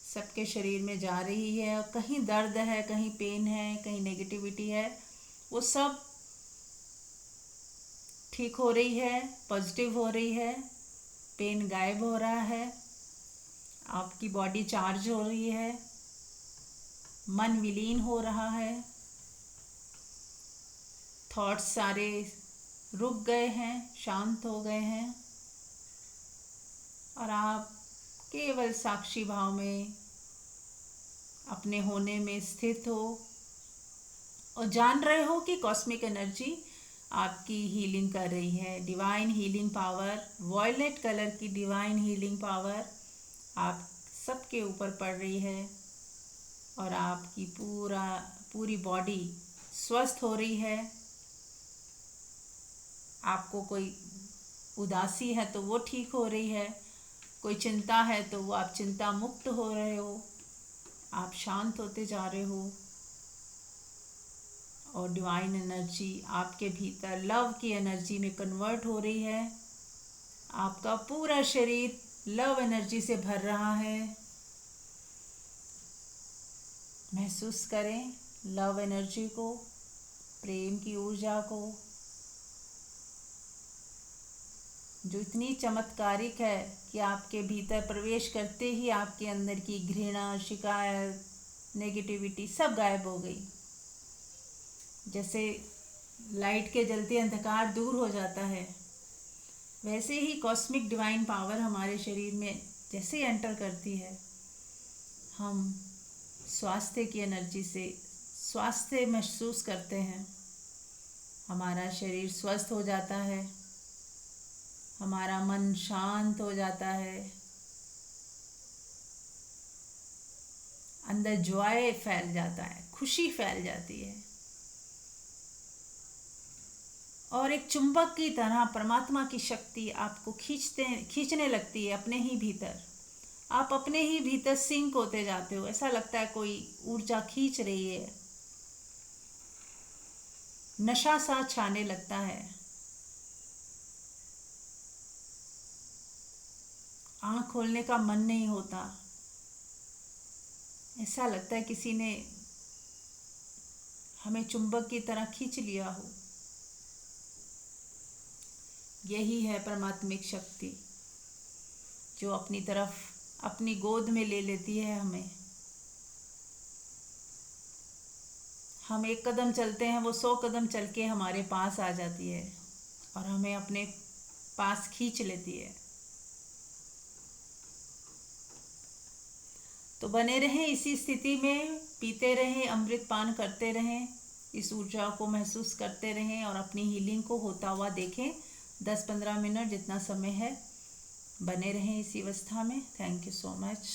सबके शरीर में जा रही है। और कहीं दर्द है, कहीं पेन है, कहीं नेगेटिविटी है, वो सब ठीक हो रही है, पॉजिटिव हो रही है, पेन गायब हो रहा है, आपकी बॉडी चार्ज हो रही है, मन विलीन हो रहा है, थॉट्स सारे रुक गए हैं, शांत हो गए हैं, और आप केवल साक्षी भाव में अपने होने में स्थित हो और जान रहे हो कि कॉस्मिक एनर्जी आपकी हीलिंग कर रही है। Divine healing power, violet colour की डिवाइन हीलिंग पावर आप सबके ऊपर पड़ रही है, और आपकी पूरी बॉडी स्वस्थ हो रही है। आपको कोई उदासी है तो वो ठीक हो रही है, कोई चिंता है तो वो आप चिंता मुक्त हो रहे हो, आप शांत होते जा रहे हो, और डिवाइन एनर्जी आपके भीतर लव की एनर्जी में कन्वर्ट हो रही है। आपका पूरा शरीर लव एनर्जी से भर रहा है। महसूस करें लव एनर्जी को, प्रेम की ऊर्जा को, जो इतनी चमत्कारिक है कि आपके भीतर प्रवेश करते ही आपके अंदर की घृणा, शिकायत, नेगेटिविटी सब गायब हो गई। जैसे लाइट के जलते अंधकार दूर हो जाता है, वैसे ही कॉस्मिक डिवाइन पावर हमारे शरीर में जैसे ही एंटर करती है, हम स्वास्थ्य की एनर्जी से स्वास्थ्य महसूस करते हैं। हमारा शरीर स्वस्थ हो जाता है, हमारा मन शांत हो जाता है, अंदर जॉय फैल जाता है, खुशी फैल जाती है, और एक चुंबक की तरह परमात्मा की शक्ति आपको खींचने लगती है अपने ही भीतर। आप अपने ही भीतर सिंक होते जाते हो, ऐसा लगता है कोई ऊर्जा खींच रही है, नशा सा छाने लगता है। आँख खोलने का मन नहीं होता, ऐसा लगता है किसी ने हमें चुंबक की तरह खींच लिया हो। यही है परमात्मिक शक्ति जो अपनी तरफ अपनी गोद में ले लेती है हमें। हम एक कदम चलते हैं, वो 100 कदम चल के हमारे पास आ जाती है और हमें अपने पास खींच लेती है। तो बने रहें इसी स्थिति में, पीते रहें, अमृत पान करते रहें, इस ऊर्जा को महसूस करते रहें और अपनी हीलिंग को होता हुआ देखें। 10-15 मिनट जितना समय है, बने रहें इसी अवस्था में। Thank you so much.